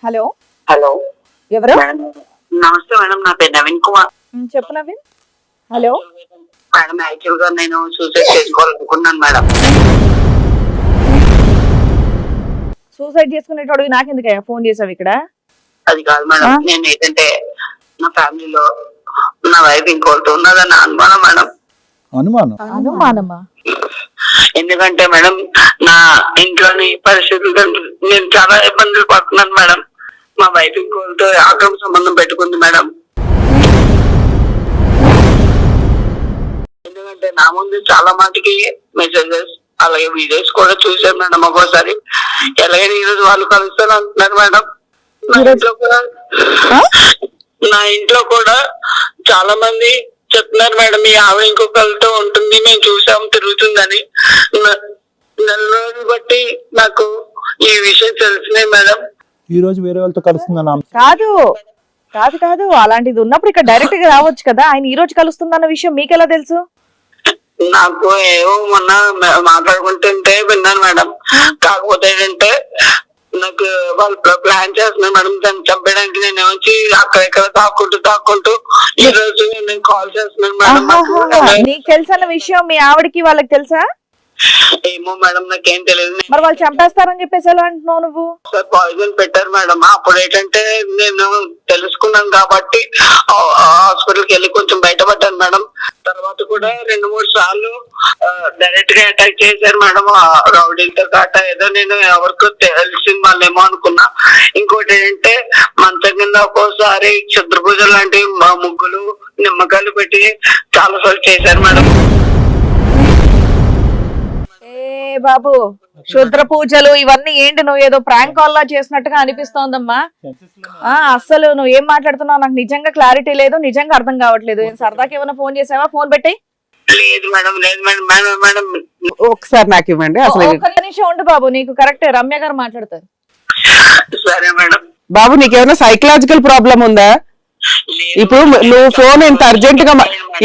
Hello hello ఎవరు? Madam, నమస్తే madam. నా పేరు నవీన్ కుమార్. చెప్పు నవీన్. హలో మేడం, యాక్చువల్ గా నేను సూసైడ్ చేసుకోవాలనుకున్నాను మేడం. సూసైడ్ చేసుకునేటోడు నాకెందుకయ్యా ఫోన్ చేసావు ఇక్కడ? అది కాదు మేడం, నేను ఏంటంటే నా ఫ్యామిలీలో నా వైఫ్ ఇంకోటి ఉన్నదని అనుమానం మేడం. అనుమానమా? ఎందుకంటే మేడం, నా ఇంట్లోని పరిస్థితులు నేను చాలా ఇబ్బందులు పడుతున్నాను మేడం. మా వైఫ్ ఇంకోటితో అక్రమ సంబంధం పెట్టుకుంది మేడం. ఎందుకంటే నా ముందు చాలా మటుకి మెసేజెస్ అలాగే వీడియోస్ కూడా చూసాను మేడం. ఒక్కోసారి ఎలాగైనా ఈరోజు వాళ్ళు కలుస్తాను అంటున్నారు మేడం. నా ఇంట్లో కూడా చాలా మంది చెప్తున్నారు మేడం, మీ ఆవిడ ఇంకొకరితో ఉంటుంది, మేము చూసాం తిరుగుతుందని. నెల రోజులు బట్టి నాకు ఈ విషయం తెలిసినాయి మేడం. ఈ రోజు వేరే వాళ్ళతో కలుస్తుందన్న కాదు కాదు కాదు, అలాంటిది ఉన్నప్పుడు ఇక్కడ డైరెక్ట్ గా రావచ్చు కదా. ఆయన ఈ రోజు కలుస్తుందన్న విషయం మీకెలా తెలుసు? నాకు ఏవో మొన్న మాట్లాడుకుంటుంటే విన్నాను మేడం. కాకపోతే ఏంటంటే నాకు వాళ్ళు ప్లాన్ చేస్తున్నారు మేడం దాన్ని చంపేయడానికి. నేను వచ్చి అక్కడెక్కడ తాక్కుంటూ ఈ రోజు నేను కాల్ చేస్తున్నాను మేడం. నీకు తెలుసన్న విషయం మీ ఆవిడకి వాళ్ళకి తెలుసా? ఏమో మేడం, నాకేం తెలియదు. మరి వాళ్ళు చంపేస్తారని చెప్పేసి ఎలా అంటున్నావు నువ్వు? పాయిజన్ పెట్టారు మేడం. అప్పుడు ఏంటంటే నేను తెలుసుకున్నాను కాబట్టి హాస్పిటల్కి వెళ్ళి కొంచెం బయటపడ్డాను మేడం. తర్వాత కూడా 2-3 సార్లు డైరెక్ట్ గా అటాక్ చేశారు మేడం. రౌడీలతో కాట ఏదో నేను ఎవరికో తెలిసింది వాళ్ళేమో అనుకున్నా. ఇంకోటి ఏంటంటే మంచం కింద ఒక్కోసారి క్షుద్ర పూజలు లాంటి ముగ్గులు నిమ్మకాయలు పెట్టి చాలా సార్లు చేశారు మేడం. ఏ బాబు, క్షుద్ర పూజలు ఇవన్నీ ఏంటి? నువ్వు ఏదో ప్రాంక్ కాల్ లా చేసినట్టుగా అనిపిస్తోందమ్మా. అస్సలు నువ్వు ఏం మాట్లాడుతున్నావు నాకు నిజంగా క్లారిటీ లేదు, నిజంగా అర్థం కావట్లేదు. సరదాకి ఏమైనా ఫోన్ చేసావా? ఫోన్ పెట్టి. లేదు మేడం, లేదు మేడం. మేడం మేడం ఒకసారి నాకు ఇవ్వండి. అసలు ఒక్క నిమిషం ఉండు బాబు, నీకు కరెక్టే రమ్య గారు మాట్లాడతారు. సరే మేడం. బాబు, నీకేమైనా సైకలాజికల్ ప్రాబ్లం ఉందా? ఇప్పుడు నువ్వు ఫోన్ ఇంత అర్జెంట్ గా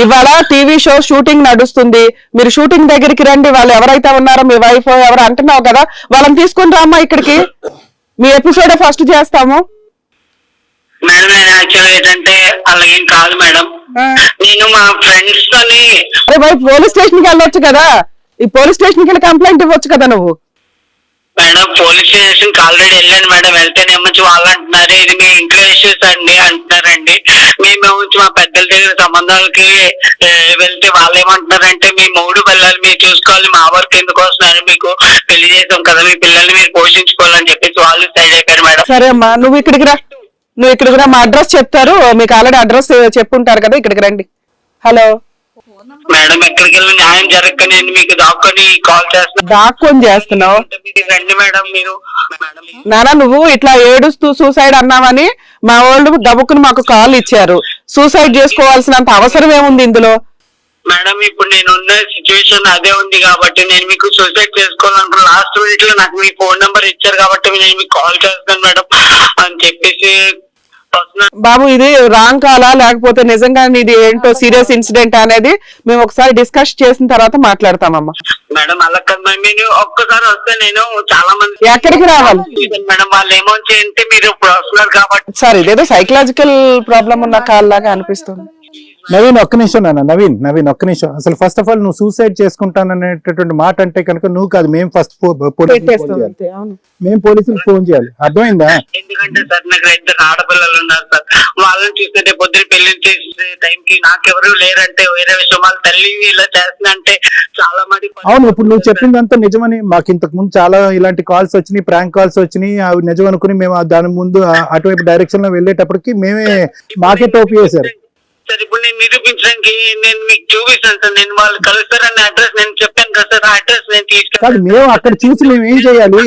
ఇవాళ టీవీ షో షూటింగ్ నడుస్తుంది, మీరు షూటింగ్ దగ్గరికి రండి, వాళ్ళు ఎవరైతే ఉన్నారో మీ వైఫ్ ఎవరు అంటున్నావు కదా, వాళ్ళని తీసుకుని రామ్మా ఇక్కడికి. మీ ఎపిసోడ్ ఫస్ట్ చేస్తాము. మేడం నేను యాక్చువల్ ఏంటంటే అలాగేం కాదు మేడం. నేను మా ఫ్రెండ్స్ తోని అరే బాయ్, పోలీస్ స్టేషన్ కి వెళ్ళొచ్చు కదా. ఈ పోలీస్ స్టేషన్ కి వెళ్ళి కంప్లైంట్ ఇవ్వచ్చు కదా నువ్వు. మేడం పోలీస్ స్టేషన్ కి ఆల్రెడీ వెళ్ళాను మేడం. వెళ్తేనేమో వాళ్ళు అంటున్నారు ఇది మీ ఇంట్లో ఇష్యూస్ అండి అంటున్నారండి. మేము మా పెద్దల దగ్గర సంబంధాలకి వెళ్తే వాళ్ళు ఏమంటున్నారంటే మీ 3 పిల్లలు మీరు చూసుకోవాలి, మా వర్క్ ఎందుకు వస్తున్నారు, మీకు పెళ్లి చేసాం కదా, మీ పిల్లల్ని మీరు పోషించుకోవాలని చెప్పేసి వాళ్ళు సైడ్ అయిపోయారు మేడం. సరే అమ్మా, నువ్వు ఇక్కడికి రా, మా అడ్రస్ చెప్తారు, మీకు ఆల్రెడీ అడ్రస్ చెప్పుంటారు కదా, ఇక్కడికి రండి. హలో మేడం, ఎక్కడికి వెళ్ళి న్యాయం జరగక నేను మీకు దాక్కొని కాల్ దాక్కొని చేస్తున్నావు రండి మేడం. మీరు నానా నువ్వు ఇట్లా ఏడుస్తూ సూసైడ్ అన్నావని మా వాళ్ళు దబ్బుకుని మాకు కాల్ ఇచ్చారు. సూసైడ్ చేసుకోవాల్సినంత అవసరం ఏముంది ఇందులో? మేడం ఇప్పుడు నేను ఉన్న సిచ్యువేషన్ అదే ఉంది కాబట్టి నేను మీకు సూసైడ్ చేసుకోవాలనుకున్న. లాస్ట్ మినిట్ లో నాకు మీ ఫోన్ నెంబర్ ఇచ్చారు కాబట్టి నేను మీకు కాల్ చేస్తాను మేడం అని చెప్పేసి. బాబు, ఇది రాంగ్ కాలా లేకపోతే నిజంగా ఇది ఏంటో సీరియస్ ఇన్సిడెంట్ అనేది మేము ఒకసారి డిస్కస్ చేసిన తర్వాత మాట్లాడతామమ్మా. మేడం అలా కదా, మీరు ఒక్కసారి వస్తే నేను చాలా మంది ఎక్కడికి రావాలి మేడం, వాళ్ళు ఏమో చేయంటే మీరు ఇప్పుడు వస్తున్నారు కాబట్టి. సార్ ఇదేదో సైకలాజికల్ ప్రాబ్లం ఉన్న కాల్ లాగా అనిపిస్తుంది. నవీన్ ఒక్క నిమిషం నాన్న, నవీన్ ఒక్క నిమిషం. అసలు ఫస్ట్ ఆఫ్ ఆల్ నువ్వు సూసైడ్ చేసుకుంటాననేటటువంటి మాట అంటే కనుక నువ్వు కాదు, మేము ఫస్ట్ మేము పోలీసులకు ఫోన్ చేయాలి. అర్థమైందా? ఎందుకంటే సార్ నాకు 2 ఆడపిల్లలు ఉన్నారు సార్. వాళ్ళని చూస్తుంటే పొద్దున పెళ్లి చేసే టైంకి నాకెవరు లేరంటే వేరే విషయం, వాళ్ళ తల్లి ఇలా చేస్తుందంటే చాలా మంది. అవును, ఇప్పుడు నువ్వు చెప్పిందంతా నిజమని మాకు ఇంతకు ముందు చాలా ఇలాంటి కాల్స్ వచ్చినాయి, ప్రాంక్ కాల్స్ వచ్చినాయి. అవి నిజం అనుకుని మేము దాని ముందు అటువైపు డైరెక్షన్ లో వెళ్ళేటప్పటికి మాకే టోపీ చేశారు. సార్ ఇప్పుడు నేను నిరూపించడానికి నేను మీకు చూపిస్తాను సార్. నేను వాళ్ళు కలుస్తారన్న అడ్రస్ నేను చెప్పాను కదా సార్, ఆ అడ్రస్ నేను తీసుకెళ్ళి మేము అక్కడ చూసి మేము ఏం చేయాలి?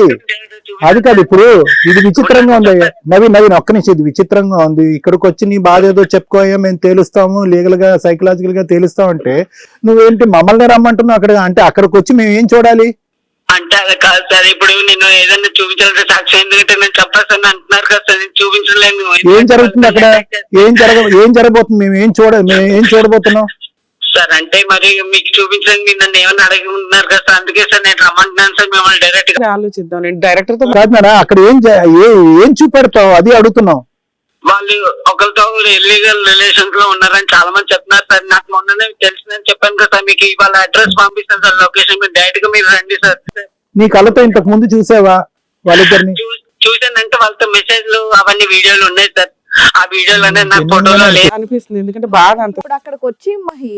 అది కాదు, ఇప్పుడు ఇది విచిత్రంగా ఉంది నవీన్ ఒక్క నిమిషం. ఇది విచిత్రంగా ఉంది. ఇక్కడికి వచ్చి నీ బాధ ఏదో చెప్పుకోయా, మేము తేలుస్తాము, లీగల్ గా సైకలాజికల్ గా తేలుస్తామంటే నువ్వేంటి మమ్మల్ని రమ్మంటున్నావు అక్కడ? అంటే అక్కడికి వచ్చి మేము ఏం చూడాలి? అంటే అది కాదు సార్. ఇప్పుడు నేను ఏదైనా చూపించాలంటే సాక్షి, ఎందుకంటే నేను చెప్పాల్సింది అంటున్నారు కదా సార్, నేను చూపించలేను. ఏం జరుగుతుంది అక్కడ? ఏం జరగబోతుంది? మేము ఏం చూడబోతున్నాం సార్? అంటే మరి మీకు చూపించండి, నన్ను ఏమన్నా అడిగి ఉన్నారు కదా సార్, అందుకే సార్ నేను రమ్మంటున్నాను సార్ మిమ్మల్ని డైరెక్ట్ మంచిగా ఆలోచిద్దాం డైరెక్టర్ తో కాదు మేడం, అక్కడ ఏం చూపెడతావు అది అడుగుతున్నాం. వాళ్ళు ఒకరితో ఇల్లీగల్ రిలేషన్స్ లో ఉన్నారని చాలా మంది చెప్తున్నారు సార్. నాకు మొన్ననే తెలిసిందని చెప్పాను కదా సార్, మీకు ఇవాళ అడ్రస్ పంపిస్తాను సార్, లొకేషన్ మీరు డైరెక్ట్ గా మీరు రండి సార్. నీ కళ్ళతో ఇంతకు ముందు చూసావా వాళ్ళిద్దరిని? చూసానంటే వాళ్ళతో మెసేజ్లు అవన్నీ వీడియోలు ఉన్నాయి సార్. ఆ వీడియోలు అనేది నాకు ఫోటోలో లేదు అనిపిస్తుంది, ఎందుకంటే బాగా అంత ఇప్పుడు అక్కడికి వచ్చి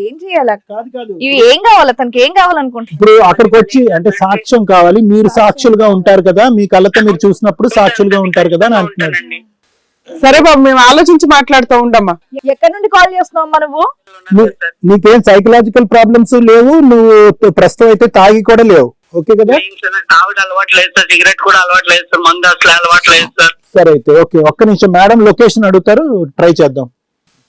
ఏం చేయాలి? కాదు ఇవి ఏం కావాలి తనకి, ఏం కావాలనుకుంటున్నా? ఇప్పుడు అక్కడికి వచ్చి అంటే సాక్ష్యం కావాలి, మీరు సాక్షులుగా ఉంటారు కదా, మీ కళ్ళతో మీరు చూసినప్పుడు సాక్షులుగా ఉంటారు కదా అని అంటున్నారు. ఉంటానండి. సరే బాబు, మేము ఆలోచించి మాట్లాడుతూ ఉండమ్మా. ఎక్కడి నుండి కాల్ చేస్తున్నావు నువ్వు? నీకేం సైకలాజికల్ ప్రాబ్లమ్స్ లేవు, నువ్వు ప్రస్తుతం అయితే తాగి కూడా లేవు, ఓకే కదా? నాకు తాగుడు అలవాటు లేదు సార్, సిగరెట్ కూడా అలవాటు లేదు సార్, మందు అసలు అలవాటు లేదు సార్. సరే అయితే ఓకే, ఒక్క నిమిషం మేడం లొకేషన్ అడుగుతారు, ట్రై చేద్దాం.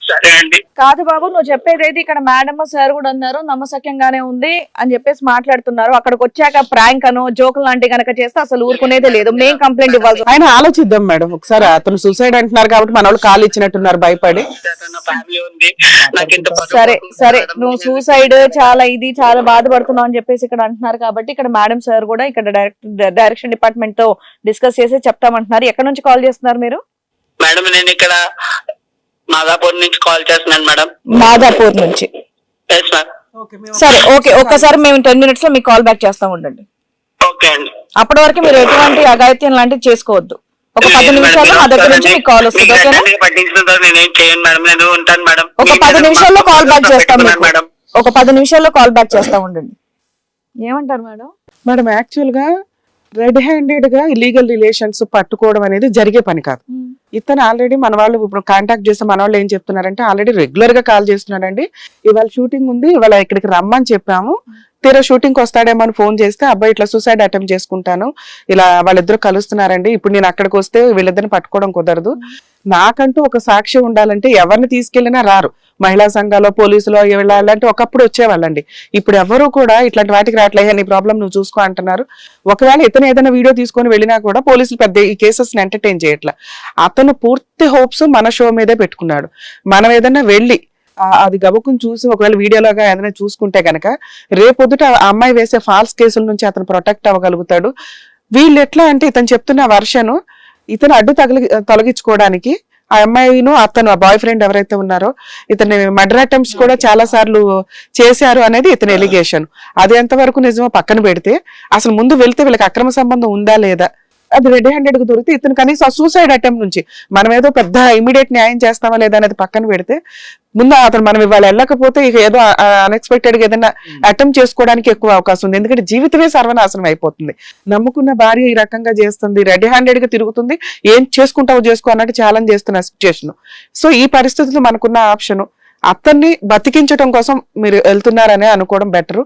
సరే అండి. కాదు బాబు, నువ్వు చెప్పేదైతే ఇక్కడ మేడం సార్ కూడా అన్నారు నమ్మసక్యంగానే ఉంది అని చెప్పేసి మాట్లాడుతున్నారు. అక్కడికి వచ్చాక ప్రాంక్ అనో జోకులు లాంటి గనక చేస్తే అసలు ఊరుకునేదే లేదు, మేం కంప్లైంట్ ఇవ్వాలి. ఆయన ఆలోచిద్దాం మేడం ఒకసారి. అతను సూసైడ్ అంటున్నారు కాబట్టి మన వాళ్ళు కాల్ ఇచ్చినట్టున్నారు భయపడి. ఫ్యామిలీ ఉంది నాకు ఇంత సరే సరే, నువ్వు సూసైడ్ చాలా బాధపడుతున్నావు అని చెప్పేసి ఇక్కడ అంటున్నారు కాబట్టి ఇక్కడ మేడం సార్ కూడా ఇక్కడ డైరెక్షన్ డిపార్ట్మెంట్ తో డిస్కస్ చేసి చెప్తామంటున్నారు. ఎక్కడ నుంచి కాల్ చేస్తున్నారు మీరు? మేడం నేను ఇక్కడ మాదాపూర్ నుంచి కాల్ చేస్తున్నాను మేడం. మాదాపూర్ నుంచి? Yes ma'am. సరే ఓకే, ఒక్కసారి మేము 10 minutes లో మీకు కాల్ బ్యాక్ చేస్తాం, ఉండండి. ఓకే అండి. అప్పటి వరకు మీరు ఎటువంటి అఘాయిత్యం లాంటివి చేసుకోవద్దు. ఒక 10 నిమిషాల్లో మా దగ్గర నుంచి మీకు కాల్ వస్తుంది, ఓకేనా? నేనేం చేయను మేడం, నేను ఉంటాను మేడం. ఒక 10 నిమిషాల్లో కాల్ బ్యాక్ చేస్తాం మీకు. మేడం ఒక 10 నిమిషాల్లో కాల్ బ్యాక్ చేస్తా, ఉండండి. ఏమంటారు మేడం? మేడం యాక్చువల్ గా రెడ్ హ్యాండెడ్ గా ఇల్లీగల్ రిలేషన్స్ పట్టుకోవడం అనేది జరిగే పని కాదు. ఇతను ఆల్రెడీ మన వాళ్ళు ఇప్పుడు కాంటాక్ట్ చేస్తే మన వాళ్ళు ఏం చెప్తున్నారంటే ఆల్రెడీ రెగ్యులర్ గా కాల్ చేస్తున్నాడండి. ఇవాళ షూటింగ్ ఉంది, ఇవాళ ఇక్కడికి రమ్మని చెప్పాము, తీరా షూటింగ్ కి వస్తాడేమో అని ఫోన్ చేస్తే అబ్బాయి ఇట్లా సూసైడ్ అటెంప్ట్ చేసుకుంటాను, ఇలా వాళ్ళిద్దరు కలుస్తున్నారండి, ఇప్పుడు నేను అక్కడికి వస్తే వీళ్ళిద్దరిని పట్టుకోవడం కుదరదు, నాకంటూ ఒక సాక్ష్యం ఉండాలంటే ఎవరిని తీసుకెళ్లినా రారు, మహిళా సంఘాలు పోలీసులు వెళ్ళాలంటే ఒకప్పుడు వచ్చేవాళ్ళండి, ఇప్పుడు ఎవరు కూడా ఇట్లాంటి వాటికి రావట్లేదు, నీ ప్రాబ్లం నువ్వు చూసుకో అంటున్నారు. ఒకవేళ ఇతను ఏదైనా వీడియో తీసుకొని వెళ్ళినా కూడా పోలీసులు పెద్ద ఈ కేసెస్ ని ఎంటర్టైన్ చేయట్లా. అతను పూర్తి హోప్స్ మన షో మీదే పెట్టుకున్నాడు. మనం ఏదైనా వెళ్ళి అది గబుకుని చూసి ఒకవేళ వీడియోలాగా ఏదైనా చూసుకుంటే గనక రేపొద్దుట ఆ అమ్మాయి వేసే ఫాల్స్ కేసుల నుంచి అతను ప్రొటెక్ట్ అవ్వగలుగుతాడు. వీళ్ళు ఎట్లా అంటే ఇతను చెప్తున్న వర్షను ఇతను అడ్డు తొలగించుకోవడానికి ఆ అమ్మాయిను అతను బాయ్ ఫ్రెండ్ ఎవరైతే ఉన్నారో ఇతని మర్డర్ అటెంప్ట్స్ కూడా చాలా సార్లు చేశారు అనేది ఇతని ఎలిగేషన్. అది ఎంతవరకు నిజమో పక్కన పెడితే అసలు ముందు వెళ్తే వీళ్ళకి అక్రమ సంబంధం ఉందా లేదా అది రెడ్ హ్యాండెడ్ గా దొరికితే ఇతను కనీసం ఆ సూసైడ్ అటెంప్ట్ నుంచి మనం ఏదో పెద్ద ఇమీడియట్ న్యాయం చేస్తామా లేదా అనేది పక్కన పెడితే ముందు అతను మనం ఇవాళ వెళ్ళకపోతే ఇక ఏదో అన్ఎక్స్పెక్టెడ్ గా ఏదైనా అటెంప్ట్ చేసుకోవడానికి ఎక్కువ అవకాశం ఉంది. ఎందుకంటే జీవితమే సర్వనాశనం అయిపోతుంది. నమ్ముకున్న భార్య ఈ రకంగా చేస్తుంది, రెడ్ హ్యాండెడ్ గా తిరుగుతుంది, ఏం చేసుకుంటావు చేసుకో అన్నట్టు ఛాలెంజ్ చేస్తున్న సిచ్యుయేషన్. సో ఈ పరిస్థితుల్లో మనకున్న ఆప్షన్ అతన్ని బతికించడం కోసం మీరు వెళ్తున్నారనే అనుకోవడం బెటర్.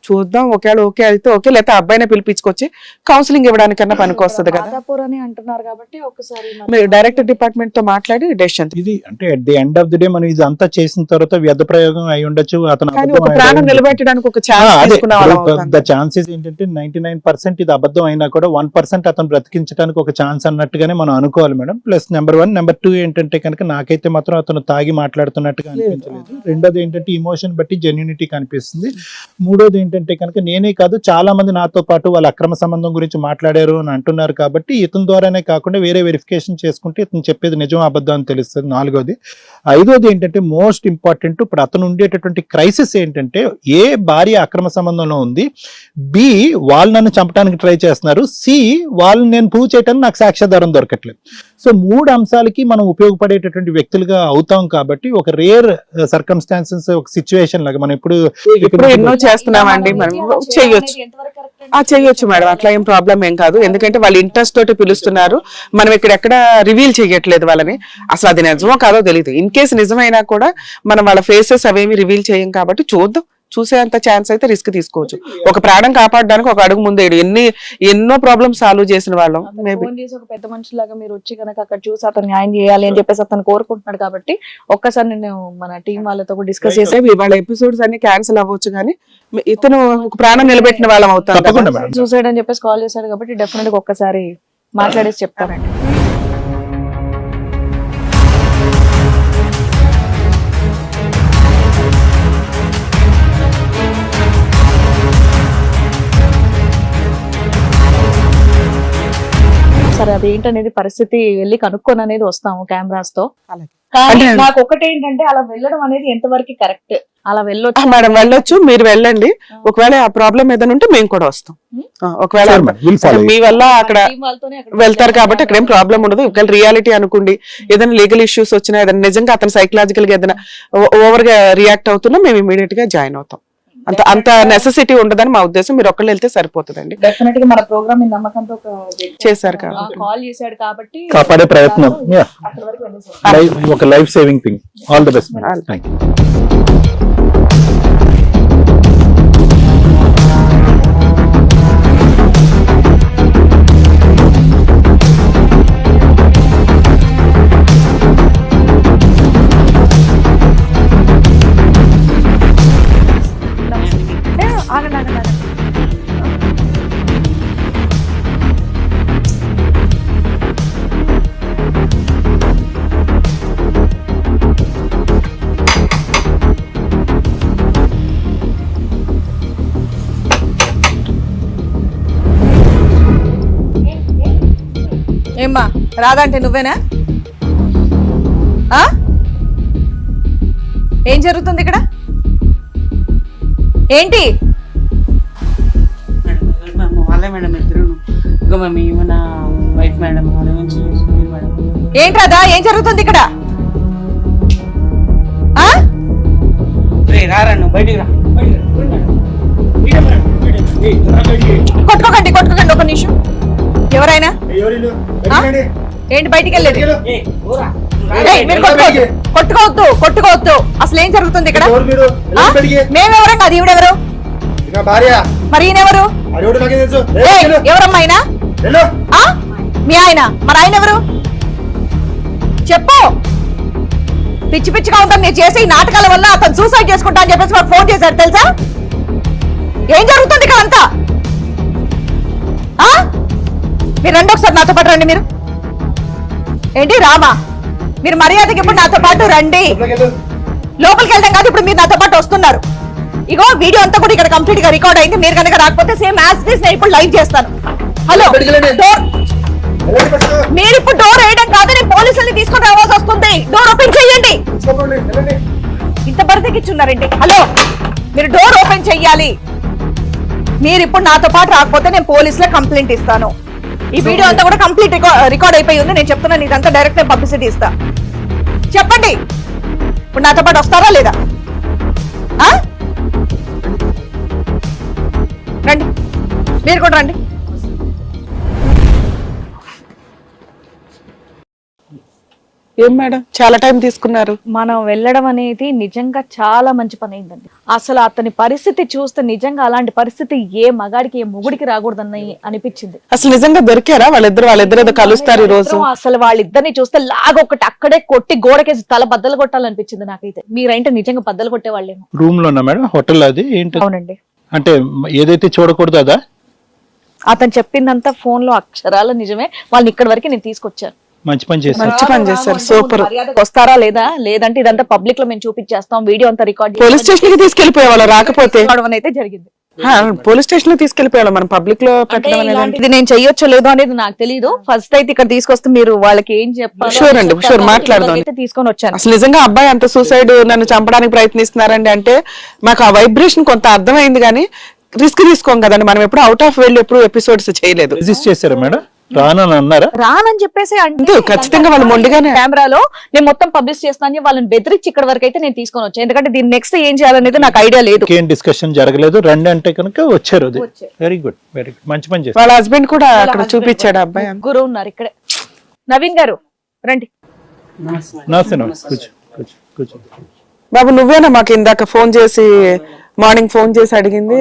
చూద్దాం, ఒకవేళ ఓకే అయితే ఓకే, లేకపోతే అబ్బాయిని పిలిపించుకొచ్చి కౌన్సిలింగ్ ఇవ్వడానికన్నా పనికొస్తుంది కదా. మాదాపూర్ అని అంటున్నారు కాబట్టి ఒకసారి మీరు డైరెక్టర్ డిపార్ట్మెంట్ తో మాట్లాడి డెసిషన్. ఇది అంటే at the end of the day మనం ఇది అంతా చేసిన తర్వాత వ్యర్థ ప్రయోగం అయి ఉండొచ్చు. అతను ఒక ప్రాణం నిలబెట్టడానికి ఒక ఛాన్స్ తీసుకున్న వాళ్ళం అవుతాం. ద ఛాన్సెస్ ఏంటంటే 99% ఇది అబద్ధం అయినా కూడా 1% అతను బ్రతికించడానికి ఒక ఛాన్స్ అన్నట్టుగానే మనం అనుకోవాలి మేడం. ప్లస్ నెంబర్ 1, నెంబర్ 2 ఏంటంటే కనుక నాకైతే మాత్రం అతను తాగి మాట్లాడుతున్నట్టుగా అనిపించలేదు. రెండోది ఏంటంటే ఇమోషన్ బట్టి జెన్యూనిటీ కనిపిస్తుంది. మూడోది ఏంటంటే కనుక నేనే కాదు చాలా మంది నాతో పాటు వాళ్ళ అక్రమ సంబంధం గురించి మాట్లాడారు అని అంటున్నారు కాబట్టి ఇతని ద్వారానే కాకుండా వేరే వెరిఫికేషన్ చేసుకుంటే ఇతను చెప్పేది నిజం అబద్ధం అని తెలుస్తుంది. నాలుగోది. ఐదోది ఏంటంటే మోస్ట్ ఇంపార్టెంట్, ఇప్పుడు అతను ఉండేటటువంటి క్రైసిస్ ఏంటంటే ఏ భార్య అక్రమ సంబంధంలో ఉంది, బి వాళ్ళు నన్ను చంపడానికి ట్రై చేస్తున్నారు, సి వాళ్ళని నేను ప్రూవ్ చేయడానికి నాకు సాక్ష్యాధారం దొరకట్లేదు. సో 3 అంశాలకి మనం ఉపయోగపడేటటువంటి వ్యక్తులుగా అవుతాం కాబట్టి ఒక రేర్ సర్కమ్స్టాన్సెస్ ఒక సిచ్యువేషన్ లాగా మనం ఇప్పుడు ఎన్నో చేస్తున్నామండి. మనం చెయ్యొచ్చు, చెయ్యొచ్చు మేడం, అట్లా ఏం ప్రాబ్లం ఏం కాదు. ఎందుకంటే వాళ్ళు ఇంట్రెస్ట్ తోటి పిలుస్తున్నారు, మనం ఇక్కడ ఎక్కడ రివీల్ చేయట్లేదు వాళ్ళని. అసలు అది నిజమో కాదో తెలియదు. ఇన్ కేసు నిజమైనా కూడా మనం వాళ్ళ ఫేసెస్ అవేమి రివీల్ చేయం కాబట్టి చూద్దాం. చూసేంత ఛాన్స్ అయితే రిస్క్ తీసుకోవచ్చు. ఒక ప్రాణం కాపాడడానికి ఒక అడుగు ముందే ఎన్నో ప్రాబ్లమ్స్ సాల్వ్ చేసిన వాళ్ళం. ఒక పెద్ద మనిషిలాగా మీరు వచ్చి కనుక అక్కడ చూసి అతను న్యాయం చేయాలి అని చెప్పేసి అతను కోరుకుంటున్నాడు కాబట్టి ఒక్కసారి నేను మన టీం వాళ్ళతో డిస్కస్ చేసి వాళ్ళ ఎపిసోడ్స్ అన్ని క్యాన్సిల్ అవ్వచ్చు కానీ ఇతను ఒక ప్రాణం నిలబెట్టిన వాళ్ళం అవుతాం. సూసైడ్ అని చెప్పేసి కాల్ చేశాడు కాబట్టి డెఫినెట్ గా ఒక్కసారి మాట్లాడేసి చెప్తానండి. సరే అదేంటనేది పరిస్థితి వెళ్ళి కనుక్కొని అనేది వస్తాము కెమెరాస్ తో. అలాగే. కానీ అంటే- నాకు ఒకటి ఏంటంటే అలా వెళ్ళడం అనేది ఎంతవరకు కరెక్ట్? అలా వెళ్ళొచ్చు మేడం వెళ్ళొచ్చు, మీరు వెళ్ళండి. ఒకవేళ ఆ ప్రాబ్లం ఏదైనా ఉంటే మేము కూడా వస్తాం. ఒకవేళ Sure, ma'am. We'll follow you. మీ వల్ల అక్కడ team వాళ్ళతోనే అక్కడ వెళ్తారు కాబట్టి అక్కడ ఏం ప్రాబ్లం ఉండదు. ఒకవేళ రియాలిటీ అనుకోండి, ఏదైనా లీగల్ ఇష్యూస్ వచ్చినా, ఏదైనా నిజంగా అతను సైకలాజికల్ గా ఏదైనా ఓవర్ గా రియాక్ట్ అవుతున్నా మేము ఇమీడియట్ గా జాయిన్ అవుతాం. అంత నెసెసిటీ ఉండదని మా ఉద్దేశం. మీరు ఒక్కళ్ళు వెళ్తే సరిపోతుందండి. డెఫినెట్ గా మన ప్రోగ్రామ్ నమ్మకంతో చేశారు కాబట్టి. కాల్ చేశాడు కాబట్టి కాపాడే ప్రయత్నం. Yeah. అక్కడ వరకు వెళ్ళేసి ఒక life saving thing. All the best. Thank you. ఆగండి ఆగండి ఆగండి. ఏమ్మా రాదంటే నువ్వేనా? ఆ? ఏం జరుగుతుంది ఇక్కడ? ఏంటి? వాళ్ళే మేడం ఇద్దరు. ఇంకా మేము నా వైఫ్ మేడం వాళ్ళ నుంచి మేడం. ఏంట్రాదా? ఏం జరుగుతుంది ఇక్కడ? ఆ? రారా నువ్వు బయటికి రా. కొట్టుకోకండి కొట్టుకోకండి, ఒక నిమిషం. ఎవరైనా ఆ? ఏంటి బయటికి వెళ్ళేది? ఏయ్, మీరు కొట్టుకోవద్దు కొట్టుకోవద్దు కొట్టుకోవద్దు. అసలు ఏం జరుగుతుంది ఇక్కడ? ఆ? మేమెవరం కాదు, ఈవిడెవరు? మరి ఈయనెవరు? ఏయ్, ఎవరమ్మా ఆయన? ఆ? మీ ఆయన? మరి ఆయన ఎవరు? చెప్పు. పిచ్చి పిచ్చిగా ఉంటుంది నేను చేసే ఈ నాటకాల వల్ల. అతను సూసైడ్ చేసుకుంటా అని చెప్పేసి మాకు ఫోన్ చేశారు తెలుసా? ఏం జరుగుతుంది ఇక్కడ అంతా? ఆ? మీరు రండి ఒకసారి నాతో పాటు రండి. మీరు ఏంటి రామా? మీరు మర్యాదకి ఇప్పుడు నాతో పాటు రండి. లోపలికి వెళ్తాం కాదు, ఇప్పుడు మీరు నాతో పాటు వస్తున్నారు. ఇగో వీడియో అంతా కూడా ఇక్కడ కంప్లీట్ గా రికార్డ్ అయింది. మీరు కనుక రాకపోతే సేమ్ యాజ్ దిస్ నేను ఇప్పుడు లైవ్ చేస్తాను. హలో, మీరు ఇప్పుడు డోర్ వేయడం కాదు, నేను పోలీసుల్ని తీసుకొని రావాల్సి వస్తుంది. డోర్ ఓపెన్ చేయండి. ఇంత బరితెక్కిచ్చున్నారండి. హలో, మీరు డోర్ ఓపెన్ చెయ్యాలి. మీరు ఇప్పుడు నాతో పాటు రాకపోతే నేను పోలీసులో కంప్లైంట్ ఇస్తాను. ఈ వీడియో అంతా కూడా కంప్లీట్ రికార్డ్ అయిపోయి ఉంది. నేను చెప్తున్నాను, ఇదంతా డైరెక్ట్ నేను పబ్లిసిటీ ఇస్తా. చెప్పండి, ఇప్పుడు నాతో పాటు వస్తారా లేదా? ఆ? రండి, మీరు కూడా రండి. ఏం మేడం చాలా టైం తీసుకున్నారు? మనం వెళ్ళడం అనేది నిజంగా చాలా మంచి పని అయిందండి. అసలు అతని పరిస్థితి చూస్తే నిజంగా అలాంటి పరిస్థితి ఏ మగాడికి ఏ మొగుడికి రాకూడదని అనిపించింది. అసలు నిజంగా దొరికారా వాళ్ళిద్దరు ఏదో కలుస్తారు ఈ రోజు? అసలు వాళ్ళిద్దరిని చూస్తే లాగొకటి అక్కడే కొట్టి గోడకేసి తల బద్దలు కొట్టాలనిపించింది నాకైతే. మీరైతే నిజంగా బద్దలు కొట్టేవాళ్ళేమో. రూమ్ లో ఉన్నా మేడం? హోటల్ అది ఏంటి? అవునండి. అంటే ఏదైతే చూడకూడదు అదా? అతను చెప్పిందంతా ఫోన్ లో అక్షరాల నిజమే. వాళ్ళని ఇక్కడి వరకు నేను తీసుకొచ్చాను. మంచి పని చేశారు. మంచి పని చేశారు, సూపర్. వస్తారా లేదా? లేదంటే ఇదంతా పబ్లిక్ లో మేము చూపించేస్తాం. వీడియో అంతా రికార్డ్ పోలీస్ స్టేషన్ కి తీసుకెళ్లిపోయేవాళ్ళు రాకపోతే. అయితే జరిగింది. పోలీస్ స్టేషన్ లో తీసుకెళ్లిపోయేవాళ్ళు, మనం పబ్లిక్ లో పెట్టడం అనేది. ఇలాంటిది నేను చెయ్యొచ్చో లేదో అనేది నాకు తెలియదు. ఫస్ట్ అయితే ఇక్కడ తీసుకొస్తే మీరు వాళ్ళకి ఏం చెప్పాలి? షూర్ అండి, షూర్ మాట్లాడదాం. తీసుకొని వచ్చాను. అసలు నిజంగా అబ్బాయి అంత సూసైడ్ నన్ను చంపడానికి ప్రయత్నిస్తున్నారండి అంటే మాకు ఆ వైబ్రేషన్ కొంత అర్థమైంది. కానీ రిస్క్ తీసుకోం కదండి మనం. ఎప్పుడు అవుట్ ఆఫ్ వెళ్ళి ఎప్పుడు ఎపిసోడ్స్ చేయలేదు. రిజిస్ట్ చేశారా మేడం? రానని అన్నారా? రానని చెప్పేసి అంటే ఖచ్చితంగా వాళ్ళు మొండిగానే కెమెరాలో నేను మొత్తం పబ్లిష్ చేస్తాను వాళ్ళని బెదిరించి ఇక్కడ వరకు అయితే నేను తీసుకొని వచ్చాను. ఎందుకంటే దీన్ని నెక్స్ట్ ఏం చేయాలనేది నాకు ఐడియా లేదు. ఏం డిస్కషన్ జరగలేదు. రండి అంటే కనుక వచ్చారు. Very good, very good. మంచి పని చేశారు. వాళ్ళ హస్బెండ్ కూడా అక్కడ చూపించాడు అబ్బాయి. ముగ్గురు ఉన్నారు ఇక్కడే. నవీన్ గారు రండి. కూర్చో. బాబు నువ్వేనా మాకు ఇందాక ఫోన్ చేసి మార్నింగ్ ఫోన్ చేసి అడిగింది?